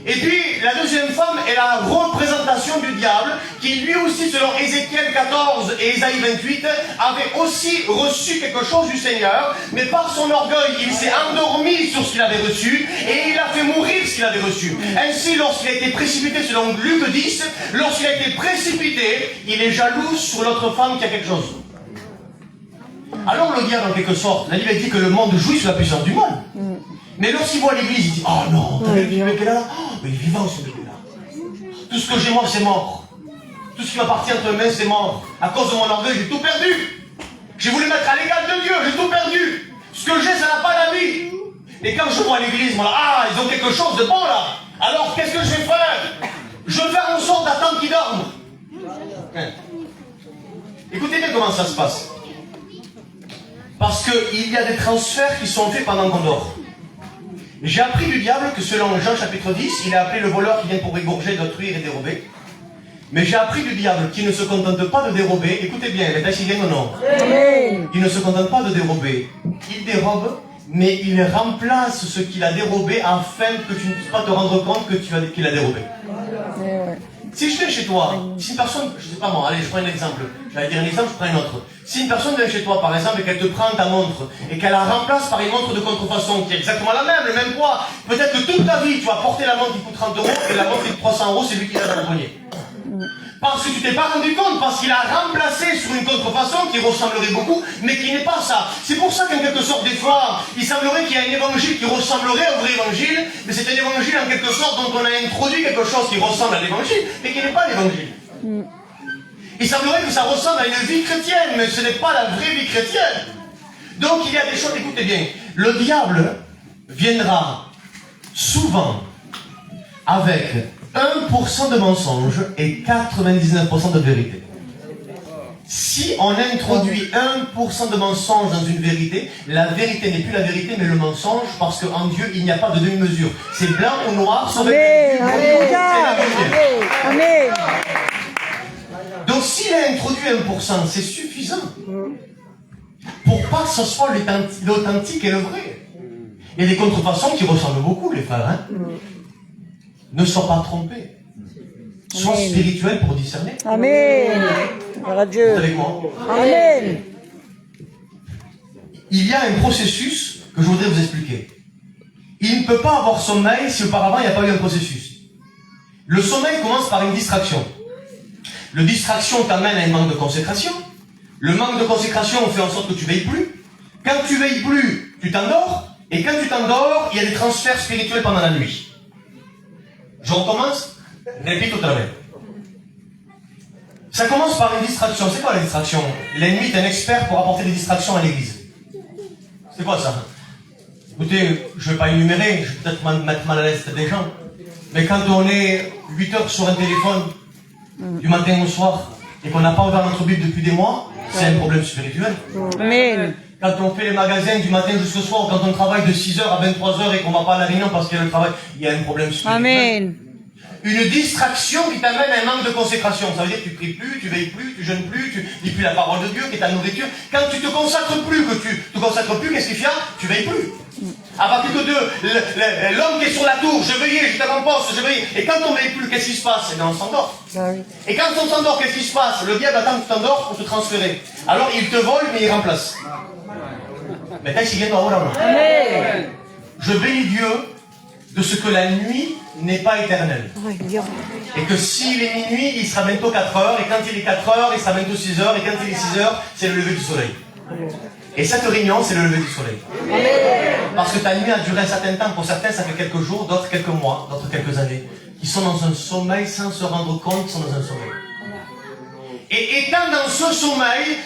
Speaker 9: Et puis, la deuxième femme est la représentation du diable, qui lui aussi, selon Ézéchiel 14 et Ésaïe 28, avait aussi reçu quelque chose du Seigneur, mais par son orgueil, il s'est endormi sur ce qu'il avait reçu, et il a fait mourir ce qu'il avait reçu. Ainsi, lorsqu'il a été précipité, selon Luc 10, lorsqu'il a été précipité, il est jaloux sur l'autre femme qui a quelque chose. Alors le diable, en quelque sorte, la Bible dit que le monde jouit sous la puissance du mal. Mais lorsqu'il voit l'église, il dit, oh non, t'as vu le bébé qu'elle a là? Oh, mais il est vivant ce bébé-là. Tout ce que j'ai moi, c'est mort. Tout ce qui m'appartient entre mes mains, c'est mort. À cause de mon orgueil, j'ai tout perdu. J'ai voulu mettre à l'égal de Dieu, j'ai tout perdu. Ce que j'ai, ça n'a pas la vie. Et quand je vois l'église, moi, ah, ils ont quelque chose de bon là. Alors, qu'est-ce que je vais faire? Je vais faire en sorte d'attendre qu'ils dorment. Écoutez bien comment ça se passe. Parce qu'il y a des transferts qui sont faits pendant qu'on dort. J'ai appris du diable que selon Jean chapitre 10, il a appelé le voleur qui vient pour égorger, détruire et dérober. Mais j'ai appris du diable qui ne se contente pas de dérober, écoutez bien, mais t'as ou non? Il ne se contente pas de dérober. Il dérobe, mais il remplace ce qu'il a dérobé afin que tu ne puisses pas te rendre compte qu'il a dérobé. Si je viens chez toi, si une personne, je sais pas moi, allez, je prends un exemple. J'allais dire un exemple, je prends un autre. Si une personne vient chez toi, par exemple, et qu'elle te prend ta montre, et qu'elle la remplace par une montre de contrefaçon, qui est exactement la même, le même poids, peut-être que toute ta vie, tu vas porter la montre qui coûte 30 euros, et la montre qui coûte 300 euros, c'est lui qui l'a dans le poignet. Parce que tu t'es pas rendu compte, parce qu'il a remplacé sur une contrefaçon qui ressemblerait beaucoup, mais qui n'est pas ça. C'est pour ça qu'en quelque sorte, des fois, il semblerait qu'il y a un évangile qui ressemblerait au vrai évangile, mais c'est un évangile en quelque sorte dont on a introduit quelque chose qui ressemble à l'évangile, mais qui n'est pas l'évangile. Il semblerait que ça ressemble à une vie chrétienne, mais ce n'est pas la vraie vie chrétienne. Donc il y a des choses, écoutez bien, le diable viendra souvent avec 1% de mensonge et 99% de vérité. Si on introduit 1% de mensonge dans une vérité, la vérité n'est plus la vérité mais le mensonge, parce qu'en Dieu il n'y a pas de demi-mesure. C'est blanc ou noir, sauf
Speaker 2: Amen.
Speaker 9: Donc s'il a introduit 1%, c'est suffisant pour pas que ce soit l'authentique et le vrai. Il y a des contrefaçons qui ressemblent beaucoup, les frères. Hein? Ne sois pas trompé. Sois spirituel pour discerner.
Speaker 2: Amen. Voilà Dieu.
Speaker 9: Vous êtes avec moi?
Speaker 2: Amen.
Speaker 9: Il y a un processus que je voudrais vous expliquer. Il ne peut pas avoir sommeil si auparavant il n'y a pas eu un processus. Le sommeil commence par une distraction. Le distraction t'amène à un manque de consécration. Le manque de consécration fait en sorte que tu veilles plus. Quand tu veilles plus, tu t'endors. Et quand tu t'endors, il y a des transferts spirituels pendant la nuit. Je recommence, répète tout à l'heure. Ça commence par une distraction. C'est quoi la distraction? L'ennemi est un expert pour apporter des distractions à l'église. C'est quoi ça? Écoutez, je ne vais pas énumérer, je vais peut-être mettre mal à l'aise des gens. Mais quand on est 8 heures sur un téléphone, du matin au soir, et qu'on n'a pas ouvert notre Bible depuis des mois, c'est un problème spirituel.
Speaker 2: Amen.
Speaker 9: Quand on fait les magasins du matin jusqu'au soir, quand on travaille de 6h à 23h et qu'on ne va pas à la réunion parce qu'il y a le travail, il y a un problème spirituel.
Speaker 2: Amen.
Speaker 9: Une distraction qui t'amène à un manque de consécration. Ça veut dire que tu pries plus, tu veilles plus, tu jeûnes plus, tu lis plus la parole de Dieu, qui est ta nourriture. Quand tu te consacres plus, qu'est-ce qu'il y a? Tu veilles plus. À partir de l'homme qui est sur la tour, je veillais, j'étais à mon poste, je veillais. Et quand on veille plus, qu'est-ce qui se passe? Eh bien, on s'endort. Et quand on s'endort, qu'est-ce qui se passe? Le diable attend que tu t'endors pour te transférer. Alors il te vole, mais il remplace. Mais Amen. Je bénis Dieu de ce que la nuit n'est pas éternelle. Et que s'il est minuit, il sera bientôt 4 heures. Et quand il est 4 heures, il sera bientôt 6 heures. Et quand il est 6 heures, c'est le lever du soleil. Et cette réunion, c'est le lever du soleil. Parce que ta nuit a duré un certain temps. Pour certains, ça fait quelques jours, d'autres quelques mois, d'autres quelques années. Qui sont dans un sommeil sans se rendre compte qu'ils sont dans un sommeil. Et étant dans ce sommeil,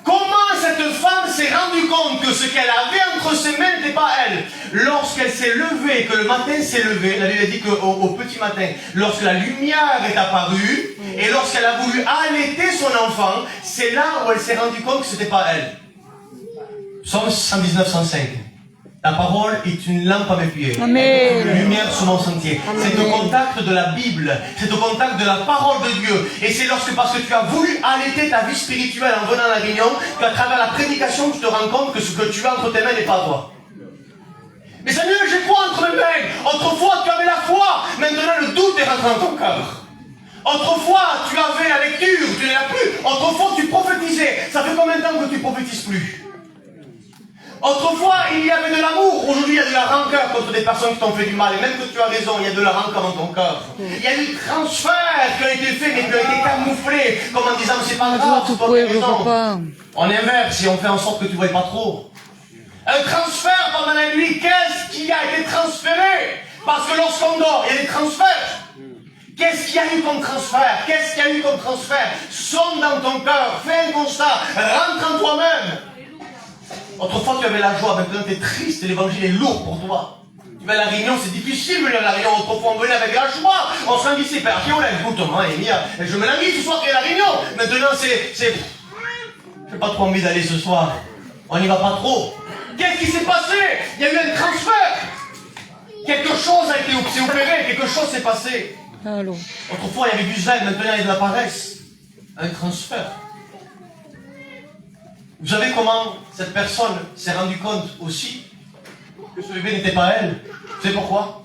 Speaker 9: comment cette femme s'est rendue compte que ce qu'elle avait entre ses mains n'était pas elle? Lorsqu'elle s'est levée, que le matin s'est levé, la Bible dit qu'au petit matin, lorsque la lumière est apparue, et lorsqu'elle a voulu allaiter son enfant, c'est là où elle s'est rendue compte que ce n'était pas elle. Psaume 119, 105. Ta parole est une lampe à mes pieds.
Speaker 2: Amen.
Speaker 9: Une lumière sur mon sentier. C'est au contact de la Bible. C'est au contact de la parole de Dieu. Et c'est lorsque, parce que tu as voulu allaiter ta vie spirituelle en venant à la réunion, qu'à travers la prédication, tu te rends compte que ce que tu as entre tes mains n'est pas à toi. Mais Seigneur, j'ai quoi entre mes mains? Autrefois, tu avais la foi. Maintenant, le doute est rentré dans ton cœur. Autrefois, tu avais la lecture, tu ne l'as plus. Autrefois, tu prophétisais. Ça fait combien de temps que tu prophétises plus? Autrefois, il y avait de l'amour. Aujourd'hui, il y a de la rancœur contre des personnes qui t'ont fait du mal. Et même que tu as raison, il y a de la rancœur dans ton cœur. Il y a du transfert qui a été fait, mais qui a été camouflé. Comme en disant, c'est pas grave, c'est toi qui as raison. On inverse et on fait en sorte que tu ne vois pas trop. Un transfert pendant la nuit, qu'est-ce qui a été transféré? Parce que lorsqu'on dort, il y a des transferts. Qu'est-ce qu'il y a eu comme transfert? Qu'est-ce qu'il y a eu comme transfert? Sonne dans ton cœur, fais un constat, rentre en toi-même. Autrefois tu avais la joie, maintenant tu es triste et l'évangile est lourd pour toi. Tu vas à la réunion, c'est difficile de venir à la réunion. Autrefois on venait avec la joie, on se languissait. Père, écoute-moi, je me languis ce soir qu'il y a la réunion. Maintenant j'ai pas trop envie d'aller ce soir. On n'y va pas trop. Qu'est-ce qui s'est passé? Il y a eu un transfert. Quelque chose a été opéré, quelque chose s'est passé.
Speaker 2: Allô.
Speaker 9: Autrefois, il y avait du zèle, maintenant il y a de la paresse. Un transfert. Vous savez comment cette personne s'est rendue compte aussi que ce bébé n'était pas elle? Vous savez pourquoi?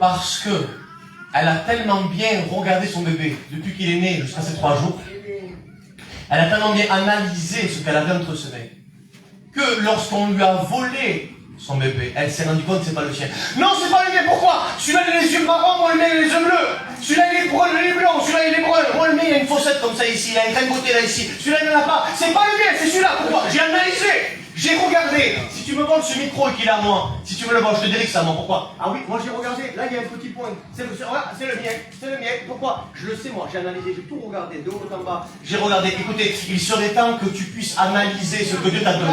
Speaker 9: Parce que elle a tellement bien regardé son bébé depuis qu'il est né jusqu'à ses 3 jours. Elle a tellement bien analysé ce qu'elle avait entre ses mains que lorsqu'on lui a volé son bébé, elle s'est rendue compte que c'est pas le sien. Non, c'est pas le mien, pourquoi? Celui-là il a les yeux marrons, moi le mien il a les yeux bleus. Celui-là il est brun, il est blanc, celui-là il est brun. Moi le mien il a une fossette comme ça ici, il a une graine beauté là ici. Celui-là il n'en a pas. C'est pas le mien, c'est celui-là. Pourquoi? J'ai analysé, j'ai regardé. Si tu me voles ce micro et qu'il est à moi, si tu me le voles, je te dirai que c'est à moi. Pourquoi? Ah oui, moi j'ai regardé, là il y a un petit point. C'est le mien, Pourquoi? Je le sais moi, j'ai analysé, j'ai tout regardé, de haut en bas. J'ai regardé, écoutez, il serait temps que tu puisses analyser ce que Dieu t'a donné.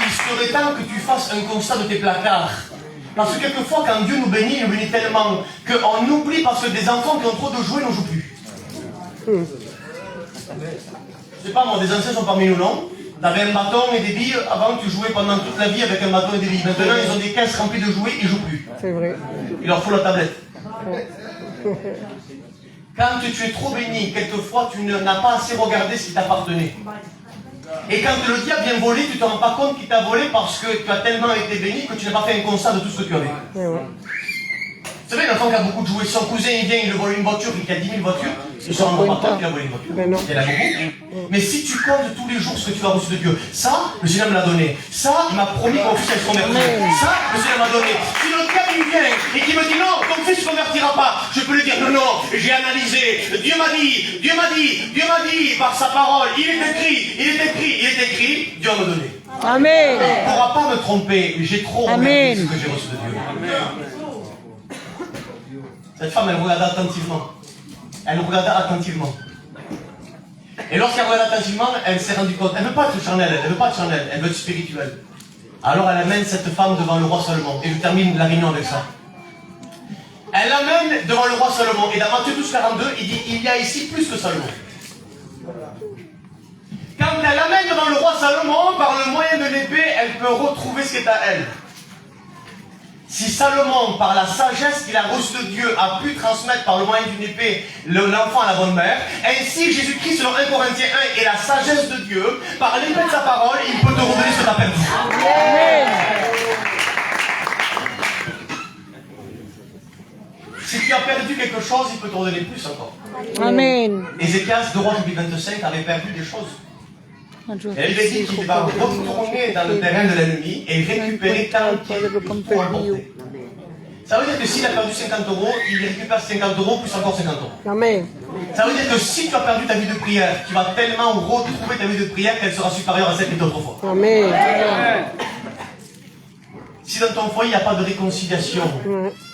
Speaker 9: Il serait temps que tu fasses un constat de tes placards. Parce que quelquefois, quand Dieu nous bénit, il nous bénit tellement qu'on oublie parce que des enfants qui ont trop de jouets ne jouent plus. Je sais pas moi, des anciens sont parmi nous, non? T'avais un bâton et des billes, avant tu jouais pendant toute la vie avec un bâton et des billes. Maintenant, ils ont des caisses remplies de jouets, ils jouent plus.
Speaker 3: C'est vrai.
Speaker 9: Il leur faut la tablette. Quand tu es trop béni, quelquefois, tu n'as pas assez regardé ce qui t'appartenait. Et quand le diable vient voler, tu ne te rends pas compte qu'il t'a volé parce que tu as tellement été béni que tu n'as pas fait un constat de tout ce que tu avais. Vous savez, l'enfant qui a beaucoup de jouets, son cousin il vient, il lui vole une voiture, il a 10 000 voitures, il ne se rend pas compte qu'il a volé une voiture. Il y en a beaucoup. Mais si tu comptes tous les jours ce que tu as reçu de Dieu, ça, le Seigneur me l'a donné. Ça, il m'a promis que mon fils allait se convertir. Ça, le Seigneur m'a donné. Si le diable il vient et qu'il me dit non, ton fils ne se convertira pas, je peux lui dire non, non, j'ai analysé. Dieu m'a dit, par sa parole, il est écrit, Dieu va me donner.
Speaker 2: Amen.
Speaker 9: Il ne pourra pas me tromper, j'ai trop regardé ce que j'ai reçu de Dieu. Amen. Cette femme, elle regardait attentivement. Et lorsqu'elle regardait attentivement, elle s'est rendue compte. Elle ne veut pas être charnelle, elle veut être spirituelle. Alors elle amène cette femme devant le roi Salomon. Et je termine la réunion avec ça. Elle l'amène devant le roi Salomon. Et dans Matthieu 12, 42, il dit, il y a ici plus que Salomon. Quand elle l'amène devant le roi Salomon, par le moyen de l'épée, elle peut retrouver ce qui est à elle. Si Salomon, par la sagesse qu'il a reçue de Dieu, a pu transmettre par le moyen d'une épée l'enfant à la bonne mère, ainsi Jésus-Christ, selon 1 Corinthiens 1, et la sagesse de Dieu, par l'épée de sa parole, il peut te redonner ce que tu as perdu. Amen. Si tu as perdu quelque chose, il peut te redonner plus encore.
Speaker 2: Amen.
Speaker 9: Ézéchias, 2 Rois chapitre 25, avait perdu des choses. Et il a dit qu'il va retourner dans le terrain de l'ennemi et récupérer tant qu'il faut emporter. Ça veut dire que s'il a perdu 50 €, il récupère 50 € plus encore 50 €.
Speaker 3: Amen.
Speaker 9: Ça veut dire que si tu as perdu ta vie de prière, tu vas tellement retrouver ta vie de prière qu'elle sera supérieure à celle qui était autrefois.
Speaker 3: Amen.
Speaker 9: Si dans ton foyer il n'y a pas de réconciliation,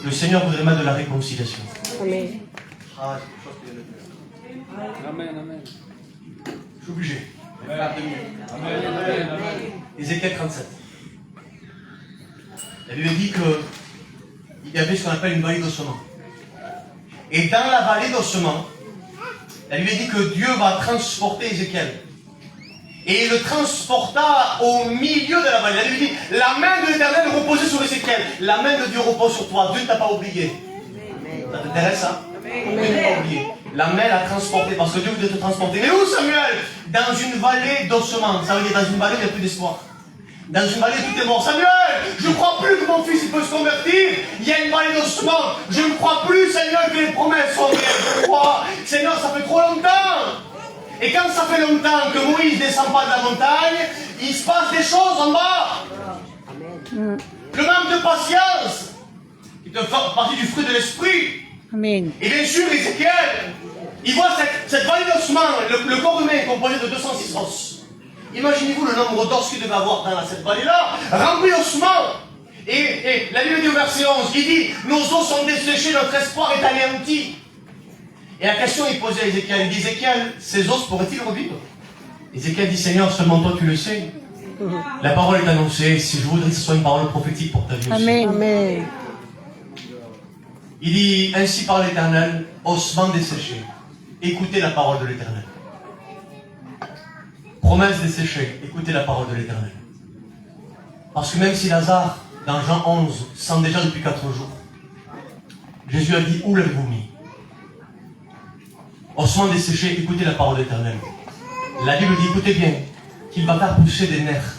Speaker 9: le Seigneur voudrait mettre de la réconciliation.
Speaker 3: Amen.
Speaker 9: Ah, c'est quelque chose qui vient de faire. Amen, amen. Je suis obligé. Ézéchiel 37. La Bible dit qu'il y avait ce qu'on appelle une vallée d'ossements. Et dans la vallée d'ossements, la Bible dit que Dieu va transporter Ézéchiel. et il le transporta au milieu de la vallée. La Bible dit, la main de l'Éternel reposait sur Ézéchiel. La main de Dieu repose sur toi. Dieu ne t'a pas oublié. Ça t'intéresse, ça? Dieu ne t'a pas oublié. La main l'a transporté, parce que Dieu voulait te transporter. Mais où, Samuel? Dans une vallée d'ossements. Ça veut dire dans une vallée où il n'y a plus d'espoir. Dans une vallée, tout est mort. Samuel, je ne crois plus que mon fils il peut se convertir. Il y a une vallée d'ossements. Je ne crois plus, Seigneur, que les promesses sont réelles. Je crois. Seigneur, ça fait trop longtemps. Et quand ça fait longtemps que Moïse ne descend pas de la montagne, il se passe des choses en bas. Le manque de patience, qui fait partie du fruit de l'esprit.
Speaker 2: Amen.
Speaker 9: Et bien sûr, Ézéchiel, il voit cette vallée d'ossements. Le corps humain est composé de 206 os. Imaginez-vous le nombre d'os qu'il devait avoir dans cette vallée-là, rempli d'ossements. Et la Bible dit au verset 11, il dit, nos os sont desséchés, notre espoir est anéanti. Et la question est posée à Ézéchiel, il dit, Ézéchiel, ces os pourraient-ils revivre? Ézéchiel dit, Seigneur, seulement toi tu le sais. La parole est annoncée, si je voudrais que ce soit une parole prophétique pour ta vie aussi.
Speaker 2: Amen. Amen.
Speaker 9: Il dit, ainsi parle l'Éternel, ossements desséchés. Écoutez la parole de l'Éternel. Promesse desséchée, écoutez la parole de l'Éternel. Parce que même si Lazare, dans Jean 11, sent déjà depuis 4 jours, Jésus a dit, où l'avez-vous mis? Ossements desséchés, écoutez la parole de l'Éternel. La Bible dit, écoutez bien, qu'il va faire pousser des nerfs.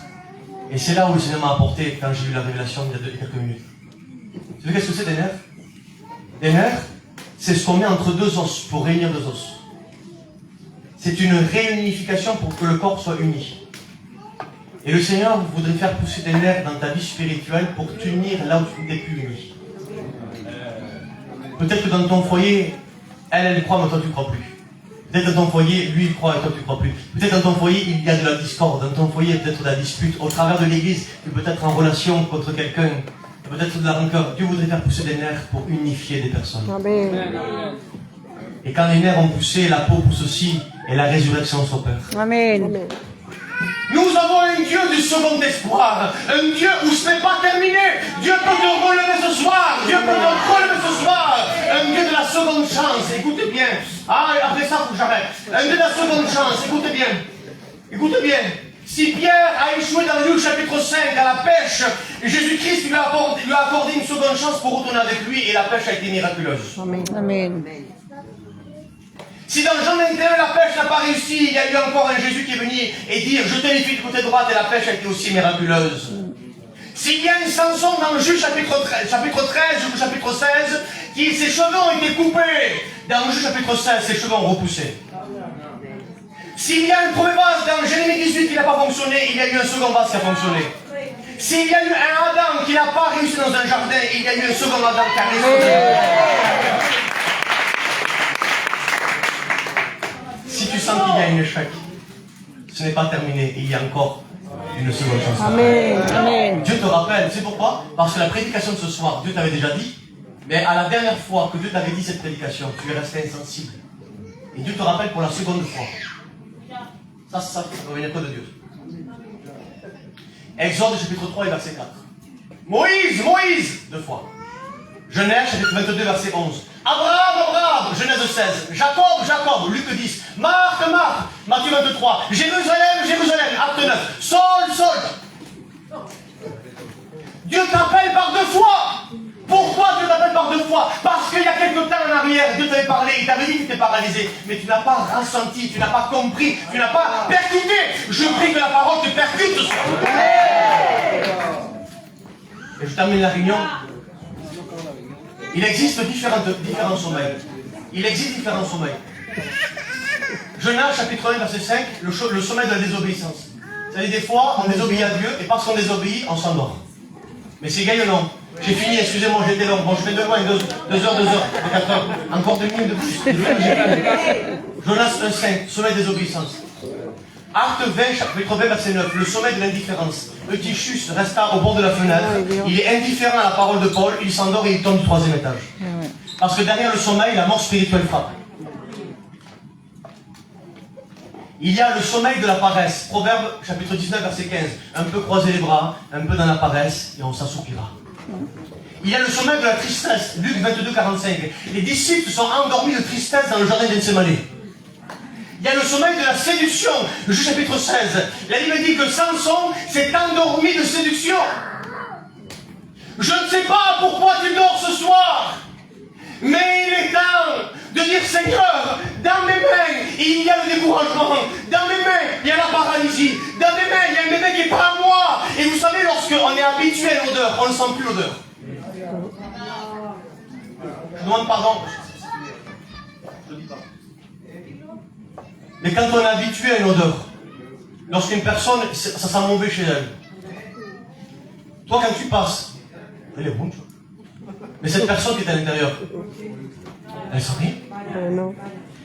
Speaker 9: Et c'est là où le Seigneur m'a apporté quand j'ai eu la révélation il y a quelques minutes. Vous savez qu'est-ce que c'est des nerfs? Des nerfs, c'est ce qu'on met entre deux os pour réunir deux os. C'est une réunification pour que le corps soit uni. Et le Seigneur voudrait faire pousser des nerfs dans ta vie spirituelle pour t'unir là où tu n'es plus uni. Peut-être que dans ton foyer, elle croit, mais toi tu ne crois plus. Peut-être dans ton foyer, lui il croit et toi tu ne crois plus. Peut-être dans ton foyer, il y a de la discorde. Dans ton foyer, il y a peut-être de la dispute. Au travers de l'église, tu peux être en relation contre quelqu'un. Peut-être de la rancœur. Dieu voudrait faire pousser des nerfs pour unifier des personnes.
Speaker 2: Amen.
Speaker 9: Et quand les nerfs ont poussé, la peau pousse aussi, et la résurrection s'opère.
Speaker 2: Amen.
Speaker 9: Nous avons un Dieu du second espoir, un Dieu où ce n'est pas terminé. Dieu peut te relever ce soir, Dieu peut te relever ce soir, un Dieu de la seconde chance, écoutez bien. Ah, après ça, il faut que j'arrête. Un Dieu de la seconde chance, écoutez bien. Écoutez bien. Si Pierre a échoué dans Luc chapitre 5 à la pêche, Jésus-Christ lui a accordé une seconde chance pour retourner avec lui et la pêche a été miraculeuse.
Speaker 2: Amen. Amen.
Speaker 9: Si dans Jean 21 la pêche n'a pas réussi, il y a eu encore un Jésus qui est venu et dire je t'ai fait du côté droit et la pêche a été aussi miraculeuse. S'il y a une Samson dans Juge chapitre 13 ou chapitre 16, ses cheveux ont été coupés, dans Juge chapitre 16, ses cheveux ont repoussé. S'il y a un premier vase dans Jérémie 18 qui n'a pas fonctionné, il y a eu un second vase qui a fonctionné. S'il y a eu un Adam qui n'a pas réussi dans un jardin, il y a eu un second Adam qui a réussi. Si tu sens qu'il y a un échec, ce n'est pas terminé, il y a encore une seconde chance.
Speaker 2: Amen. Amen.
Speaker 9: Dieu te rappelle, c'est pourquoi? Parce que la prédication de ce soir, Dieu t'avait déjà dit, mais à la dernière fois que Dieu t'avait dit cette prédication, tu es resté insensible. Et Dieu te rappelle pour la seconde fois. Ça provient pas de Dieu. Exode chapitre 3 et verset 4. Moïse, 2 fois. Genèse chapitre 22 verset 11. Abraham, Genèse 16. Jacob, Luc 10. Marc, Matthieu 23. Jérusalem, acte 9. Saul. Dieu t'appelle par 2 fois. Pourquoi Dieu t'appelle par 2 fois? Parce qu'il y a quelque temps en arrière, Dieu t'avait parlé, il t'avait dit que tu étais paralysé, mais tu n'as pas ressenti, tu n'as pas compris, tu n'as pas percuté. Je prie que la parole te percute ce soir. Et je termine la réunion. Il existe différents sommeils. Genèse chapitre 1 verset 5, le sommeil de la désobéissance. C'est-à-dire des fois, on désobéit à Dieu, et parce qu'on désobéit, on s'endort. Mais c'est gagnant. J'ai fini, excusez-moi, j'étais long. Bon, je vais de loin, 2 heures, 4 heures. Encore 2 minutes de plus. Jonas 1,5, sommeil des obéissances. Acte 20, chapitre 20, verset 9, le sommeil de l'indifférence. Eutychus resta au bord de la fenêtre. Il est indifférent à la parole de Paul, il s'endort et il tombe du 3e étage. Parce que derrière le sommeil, la mort spirituelle frappe. Il y a le sommeil de la paresse. Proverbe, chapitre 19, verset 15. Un peu croiser les bras, un peu dans la paresse, et on s'assoupira. Il y a le sommeil de la tristesse. Luc 22, 45. Les disciples sont endormis de tristesse dans le jardin d'Gethsémani. Il il y a le sommeil de la séduction. Juge chapitre 16. La Bible dit que Samson s'est endormi de séduction. Je ne sais pas pourquoi tu dors ce soir, mais il est temps de dire Seigneur, dans mes mains, il y a le découragement, dans mes mains, il y a la paralysie, dans mes mains, il y a un bébé qui n'est pas à moi. Et vous savez, lorsqu'on est habitué à l'odeur, on ne sent plus l'odeur. Je demande pardon. Je dis pas. Mais quand on est habitué à une odeur, lorsqu'une personne, ça sent mauvais chez elle. Toi, quand tu passes, elle est bonne, tu vois. Mais cette personne qui est à l'intérieur, elle sent rien.
Speaker 3: Non.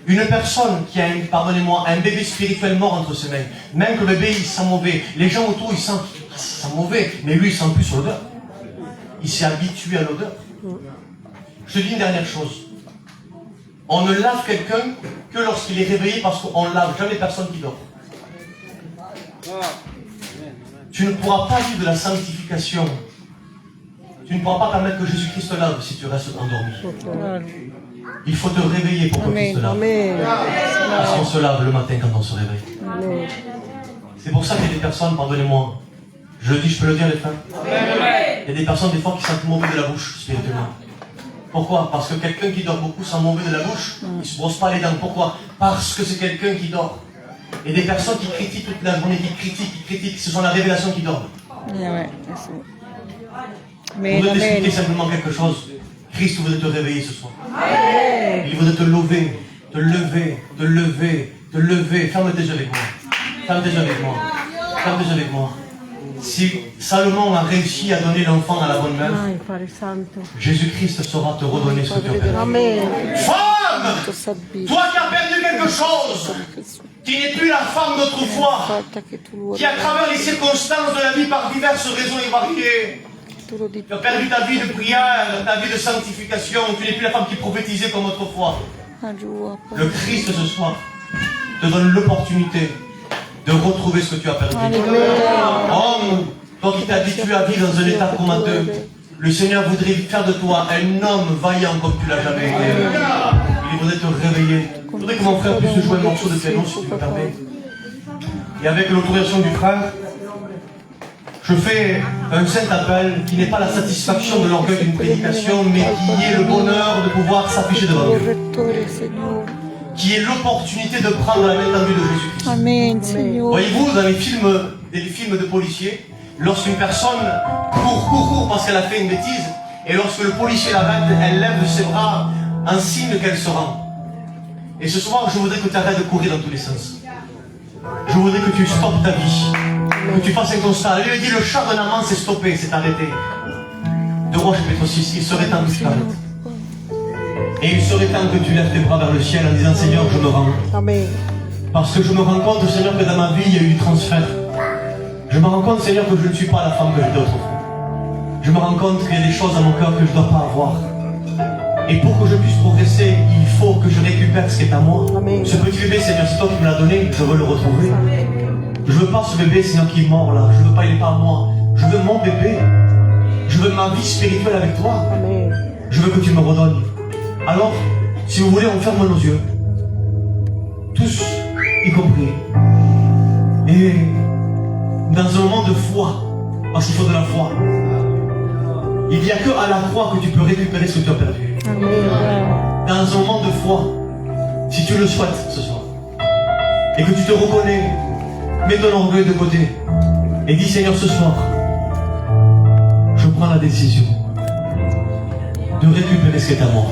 Speaker 9: Une personne qui a, pardonnez-moi, un bébé spirituel mort entre ses mains, même que le bébé il sent mauvais, les gens autour ils sentent, ça sent mauvais, mais lui il sent plus l'odeur. Il s'est habitué à l'odeur. Je te dis une dernière chose. On ne lave quelqu'un que lorsqu'il est réveillé parce qu'on ne lave jamais personne qui dort. Tu ne pourras pas vivre de la sanctification. Tu ne pourras pas permettre que Jésus-Christ te lave si tu restes endormi. Il faut te réveiller pour que Christ te lave. Parce qu'on se lave le matin quand on se réveille. C'est pour ça qu'il y a des personnes, pardonnez-moi, je le dis, je peux le dire les frères. Il y a des personnes des fois qui sentent mauvais de la bouche spirituellement. Pourquoi? Parce que quelqu'un qui dort beaucoup sent mauvais de la bouche, il ne se brosse pas les dents. Pourquoi? Parce que c'est quelqu'un qui dort. Et des personnes qui critiquent toute la journée, qui critiquent, ce sont la révélation qui dort. Je voudrais t'expliquer simplement quelque chose. Christ voudrait te réveiller ce soir. Il voudrait te lever, te lever, te lever, te lever. Ferme tes yeux avec moi. Ferme tes yeux avec moi. Ferme tes yeux avec moi. Si Salomon a réussi à donner l'enfant à la bonne mère, Jésus-Christ saura te redonner ce que tu as perdu. Femme, toi qui as perdu quelque chose, qui n'est plus la femme d'autrefois, qui à travers les circonstances de la vie par diverses raisons et variées, tu as perdu ta vie de prière, ta vie de sanctification, tu n'es plus la femme qui prophétisait comme autrefois. Le Christ ce soir te donne l'opportunité de retrouver ce que tu as perdu. Homme, toi qui t'es habitué à vivre dans un état comateux, le Seigneur voudrait faire de toi un homme vaillant comme tu l'as jamais été. Il voudrait te réveiller. Je voudrais que mon frère puisse jouer un morceau de piano si tu me permets. Et avec l'autorisation du frère, je fais un saint appel qui n'est pas la satisfaction de l'orgueil d'une prédication, mais qui est le bonheur de pouvoir s'afficher devant Dieu. Qui est l'opportunité de prendre la main tendue de Jésus-Christ.
Speaker 2: Amen, Seigneur.
Speaker 9: Voyez-vous, dans les films de policiers, lorsqu'une personne court parce qu'elle a fait une bêtise, et lorsque le policier l'arrête, elle lève ses bras en signe qu'elle se rend. Et ce soir, je voudrais que tu arrêtes de courir dans tous les sens. Je voudrais que tu stoppes ta vie. Que tu fasses un constat. La Bible dit le char d'un amant s'est stoppé, s'est arrêté. De Roi chapitre 6, il serait temps que tu t'arrêtes. Et il serait temps que tu lèves tes bras vers le ciel en disant Seigneur, je me rends. Parce que je me rends compte, Seigneur, que dans ma vie, il y a eu du transfert. Je me rends compte, Seigneur, que je ne suis pas la femme que j'étais autrefois. Je me rends compte qu'il y a des choses dans mon cœur que je ne dois pas avoir. Et pour que je puisse progresser, il faut que je récupère ce qui est à moi. Ce petit bébé, Seigneur, c'est toi qui me l'as donné, je veux le retrouver. Je veux pas ce bébé, Seigneur, qui est mort là. Je veux pas, il n'est pas à moi. Je veux mon bébé. Je veux ma vie spirituelle avec toi. Je veux que tu me redonnes. Alors, si vous voulez, on ferme nos yeux. Tous, y compris. Et dans un moment de foi, parce qu'il faut de la foi, il n'y a que à la croix que tu peux récupérer ce que tu as perdu. Dans un moment de foi, si tu le souhaites ce soir, et que tu te reconnais, mets ton orgueil de côté, et dis Seigneur, ce soir, je prends la décision de récupérer ce qui est à moi.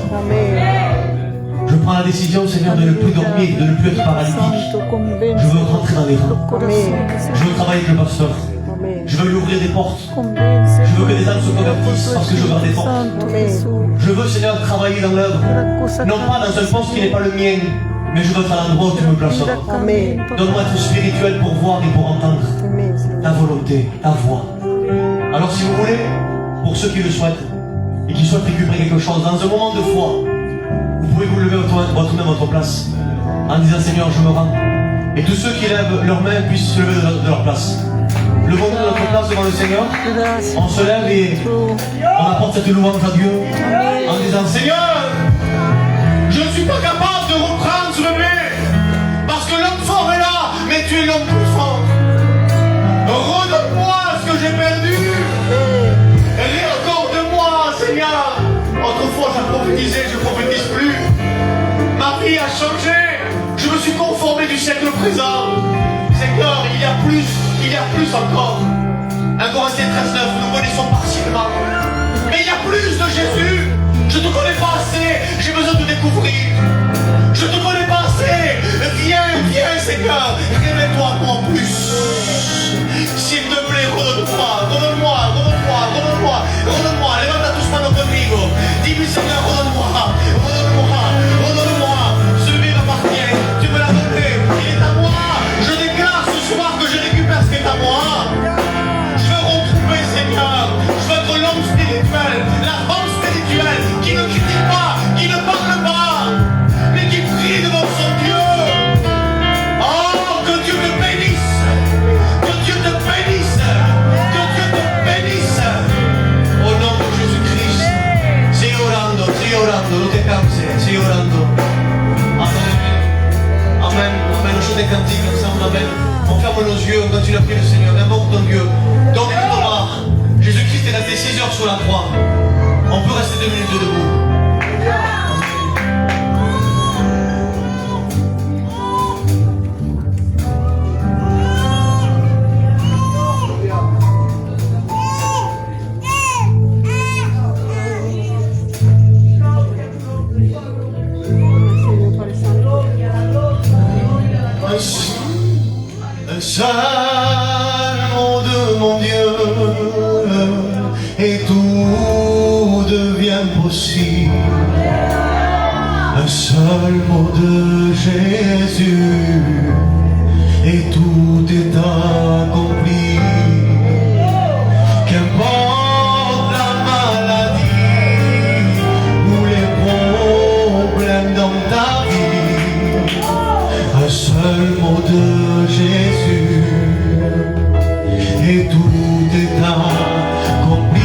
Speaker 9: Je prends la décision, Seigneur, de ne plus dormir, de ne plus être paralytique. Je veux rentrer dans les rangs. Je veux travailler avec le pasteur. Je veux lui ouvrir des portes. Je veux que des âmes se convertissent parce que je veux des portes. Je veux, Seigneur, travailler dans l'œuvre. Non pas dans un poste qui n'est pas le mien, mais je veux être à l'endroit où tu me placeras. Donne-moi être spirituel pour voir et pour entendre ta volonté, ta voix. Alors si vous voulez, pour ceux qui le souhaitent, et qui souhaitent récupérer quelque chose, dans un moment de foi, vous pouvez vous lever votre main à votre place, en disant Seigneur, je me rends. Et tous ceux qui lèvent leurs mains puissent se lever de leur place. Levons-nous de notre place devant le Seigneur. On se lève et on apporte cette louange à Dieu, en disant Seigneur, je ne suis pas capable de reprendre ce bébé, parce que là tu es l'homme plus fort. Redonne-moi ce que j'ai perdu. Réaccorde-moi, Seigneur. Autrefois, je prophétisais, je ne prophétise plus. Ma vie a changé. Je me suis conformé du siècle présent. Seigneur, il y a plus encore. 1 Corinthiens 13:9, nous connaissons partiellement. Mais il y a plus de Jésus. Je ne te connais pas assez, j'ai besoin de découvrir. Je ne te connais pas assez. Viens, Seigneur, révèle-toi à moi en plus. S'il te plaît, redonne-moi. Levanta tus manos conmigo. Dis-lui, Seigneur, redonne-moi. Ce bébé m'appartient. Tu me l'as donné. Il est à moi. Je déclare ce soir que je récupère ce qui est à moi. Je veux retrouver, Seigneur. Je veux être l'homme spirituel, la femme spirituelle qui ne critique pas, qui ne parle pas, mais qui prie devant son Dieu. Oh, que Dieu te bénisse. Que Dieu te bénisse. Que Dieu te bénisse. Au nom de Jésus-Christ. Sigue orando, no te canses, sigue orando. Amen. Amen. On chante des cantiques ensemble, amen. On ferme nos yeux, on continue à prier le Seigneur. Invoque ton Dieu. Donne-lui ton art. Jésus-Christ est resté 6 heures sur la croix. On peut rester 2 minutes debout. Un seul mot de mon Dieu et tout devient possible. Un seul mot de Jésus et tout est accompli. Qu'importe la maladie ou les problèmes dans ta vie, un seul mot de Jésus et tout est accompli.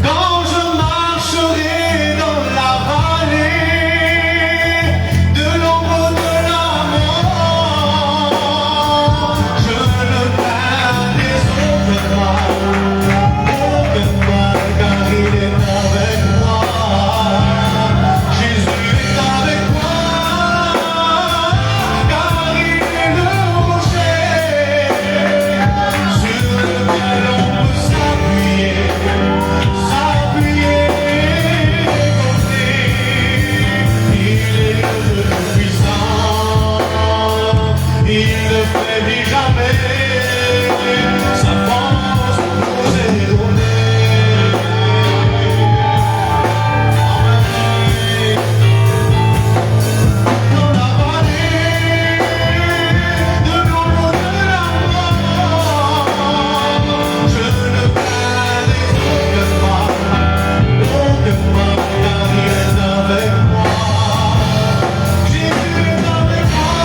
Speaker 9: Quand je marcherai dans la vallée de l'ombre de la mort, je ne craindrai aucun mal, car il est avec moi. Jésus est avec moi, car il est le rocher sur lequel on peut s'appuyer, compter. Il est le puissant, il ne faiblit jamais, sa force nous est donnée. Dans la vallée de l'ombre de la mort, je ne craindrai aucun mal, car il est avec moi. Jésus est avec moi,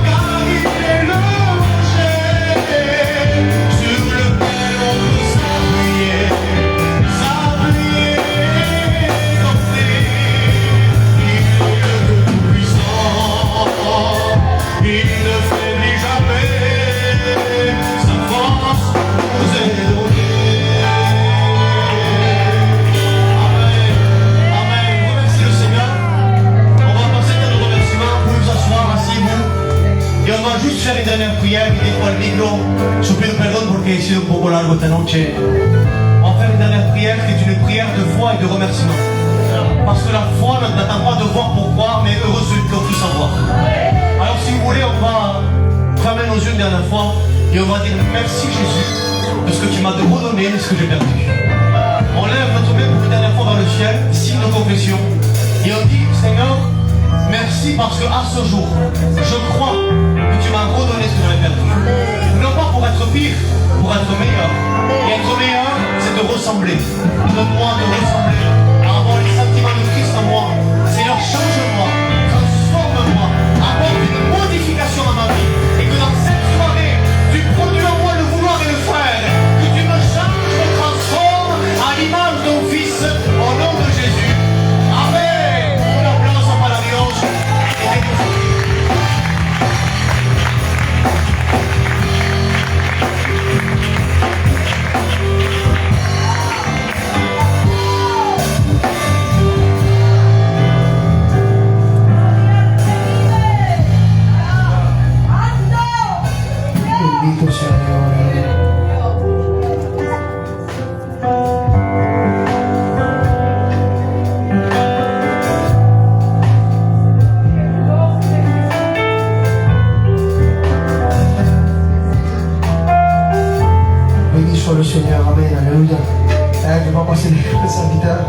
Speaker 9: car il est le rocher sur lequel on peut s'appuyer, compter. Il est le tout-puissant, il ne faiblit jamais, sa force nous est donnée. Amen. Amen. Remerciez le Seigneur. On va passer à nos remerciements. Vous vous asseoir, asseyez-vous. Y on va juste faire une dernière prière y dejo el micro. Yo pido perdón porque he sido un poco largo esta noche. On va faire une dernière prière qui est une prière de foi et de remerciement. Parce que la foi n'attend pas de voir pour croire, mais heureux celui qui a tout savoir. Alors si vous voulez, on va fermer nos yeux une dernière fois et on va dire merci Jésus de ce que tu m'as redonné et ce que j'ai perdu. On lève notre main pour une dernière fois vers le ciel, signe de confession, et on dit Seigneur, merci parce que à ce jour, je crois que tu m'as redonné ce que j'avais perdu. Non pas pour être pire, pour être meilleur. Et être meilleur, c'est de ressembler. Donne-moi de ressembler, à avoir les sentiments de Christ en moi. Seigneur, change-moi, transforme-moi, apporte une modification à ma vie. Et que dans cette soirée, tu produis en moi le vouloir et le faire. Que tu me changes, me transformes.
Speaker 5: Alléluia. Je vais pas passer les serviteurs.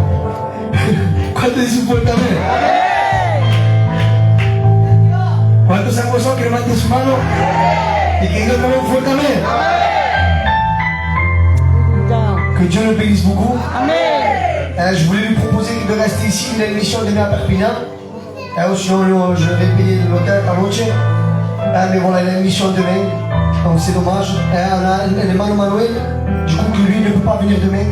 Speaker 5: ¿Cuántos dicen fuertemente? ¿Cuántos han gozado que levanten su mano? Y que digan también fuertemente. Que Dieu le bénisse beaucoup.
Speaker 2: Amen.
Speaker 5: Je voulais lui proposer de rester ici. Il a une mission de venir à Perpignan. Sinon, je vais payer l'hôtel à noche. Mais voilà, il a une mission demain. Donc c'est dommage. On a l'hermano Manuel. Du coup, que lui ne peut pas venir demain.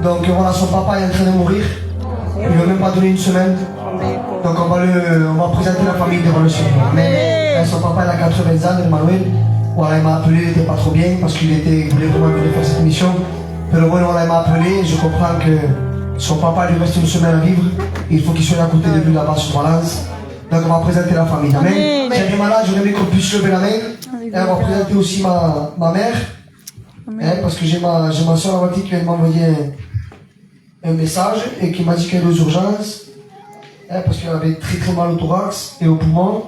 Speaker 5: Donc voilà, son papa est en train de mourir. Il ne va même pas donner une semaine. Donc on va présenter la famille devant le Seigneur. Mais son papa il a 80 ans, Emmanuel. Voilà, il m'a appelé, il n'était pas trop bien parce qu'il voulait vraiment venir faire cette mission. Mais voilà, il m'a appelé, je comprends que son papa lui reste une semaine à vivre. Il faut qu'il soit à côté de lui là-bas sur Valence. Donc on va présenter la famille. Amen. Si elle est malade, j'aimerais qu'on puisse lever la main. Et on va présenter aussi ma mère. Parce que j'ai ma soeur Avati qui vient de m'envoyer un message et qui m'a dit qu'elle est aux urgences. Parce qu'elle avait très mal au thorax et au poumon.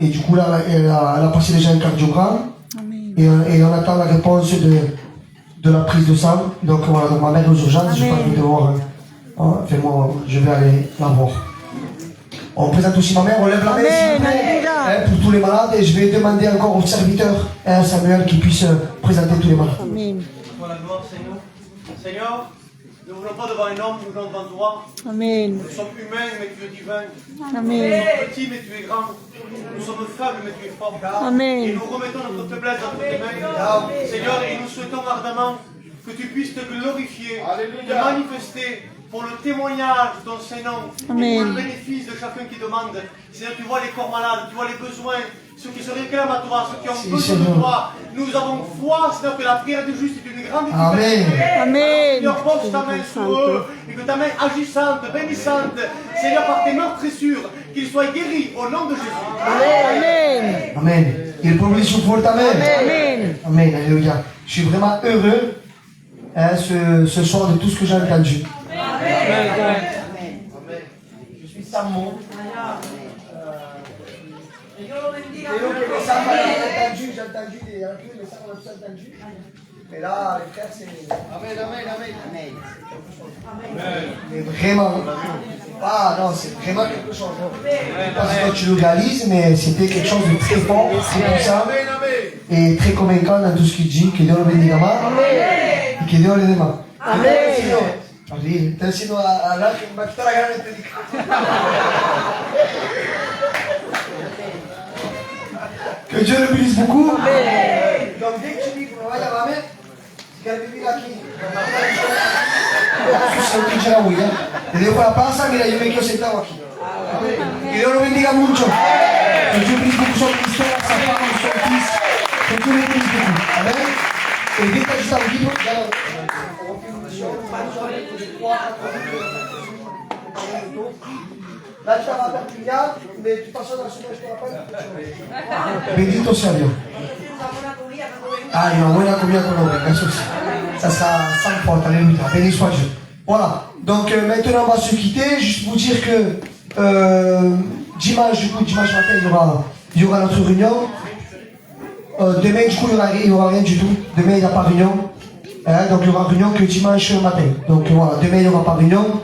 Speaker 5: Et du coup, là, elle a passé déjà un cardiogramme. Et on attend la réponse de la prise de sang. Donc voilà, donc ma mère est aux urgences, je ne vais pas venir voir. Enfin, moi, je vais aller la voir. On présente aussi ma mère, on lève la main s'il vous plaît, pour tous les malades. Et je vais demander encore au serviteur, Samuel, qui puisse présenter tous les malades.
Speaker 2: Amen.
Speaker 4: Voilà, gloire Seigneur. Seigneur, nous ne voulons pas devant un homme, nous voulons devant toi.
Speaker 2: Amen.
Speaker 4: Nous sommes humains, mais tu es divin.
Speaker 2: Amen.
Speaker 4: Nous sommes petits, mais tu es grand. Nous sommes faibles, mais tu es fort.
Speaker 2: Amen.
Speaker 4: Et nous remettons notre faiblesse entre tes mains. Seigneur, et nous souhaitons ardemment que tu puisses te glorifier, te manifester pour le témoignage de ton Saint-Nom, et pour le bénéfice de chacun qui demande. Seigneur, tu vois les corps malades, tu vois les besoins, ceux qui se réclament à toi, ceux qui ont besoin de toi. Nous avons foi, Seigneur, que la prière du juste est une grande efficacité.
Speaker 2: Amen.
Speaker 4: Seigneur, pose ta main sur eux, et que ta main agissante, bénissante, Seigneur, par tes meurtrissures, qu'ils soient guéris au nom de Jésus.
Speaker 2: Amen.
Speaker 5: Amen. Il peut sur forte amen.
Speaker 2: Amen.
Speaker 5: Amen. Alléluia. Je suis vraiment heureux ce soir de tout ce que j'ai entendu. Amen. Je suis Samon. J'ai entendu les messages qu'on a tous entendus. Mais là, les frères, c'est. Amen, amen, amen. Mais vraiment. Ah non, c'est vraiment quelque chose. Je ne sais pas si toi tu le réalises, mais c'était quelque chose de très fort, très puissant et très convaincant dans tout ce qu'il dit. Que Dieu le bénisse et que Dieu le bénisse. Amen. Sino a la que me está la gran que Dieu le bénisse beaucoup. Donc dès que tu dis qu'on va y avoir même, c'est qu'elle vit là qui. C'est un petit jaraoui, hein. Et des fois la pasa, mira, yo me quiero sentar aquí. Que Dios lo bendiga mucho. Que Dieu bénisse beaucoup son ministère, sa femme, son fils. Que Dieu le bénisse beaucoup. Amen. Et dès que tu as le livre, là, tu vas à Perpignan, mais de toute façon, dans le sud, je te rappelle. Bendito sea Dios. Ah, il y a une bonne comida économique, bien sûr. Ça sera sans faute, alléluia. Béni soit Dieu. Voilà. Donc, maintenant, on va se quitter. Juste vous dire que dimanche matin, il y aura notre réunion. Demain, du coup, il n'y aura rien du tout. Demain, il n'y a pas réunion. Donc, il y aura réunion que dimanche matin. Donc, voilà. Demain, il n'y aura pas réunion.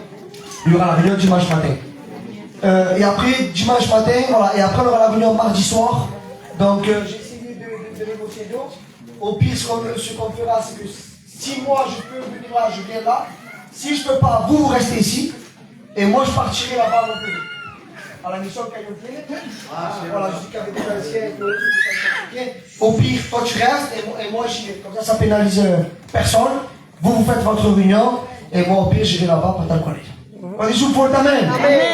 Speaker 5: Il y aura la réunion dimanche matin. Et après, dimanche matin, voilà, et après on aura la réunion mardi soir. Donc j'ai essayé de négocier d'autres. Au pire, ce qu'on fera, c'est que si moi je peux venir là, je viens là. Si je ne peux pas, vous restez ici. Et moi je partirai là-bas mon pays. À la mission Caillou. Voilà, je dis qu'avec les anciens, au pire, toi tu restes et moi j'y vais. Comme ça pénalise personne. Vous faites votre réunion et moi au pire, je vais là-bas pour t'en connaître. On est sous porte amen.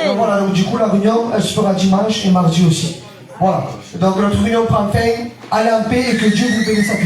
Speaker 5: Donc voilà, donc du coup la réunion elle se fera dimanche et mardi aussi. Voilà. Donc notre réunion prend fin. Allez en paix et que Dieu vous bénisse à tous.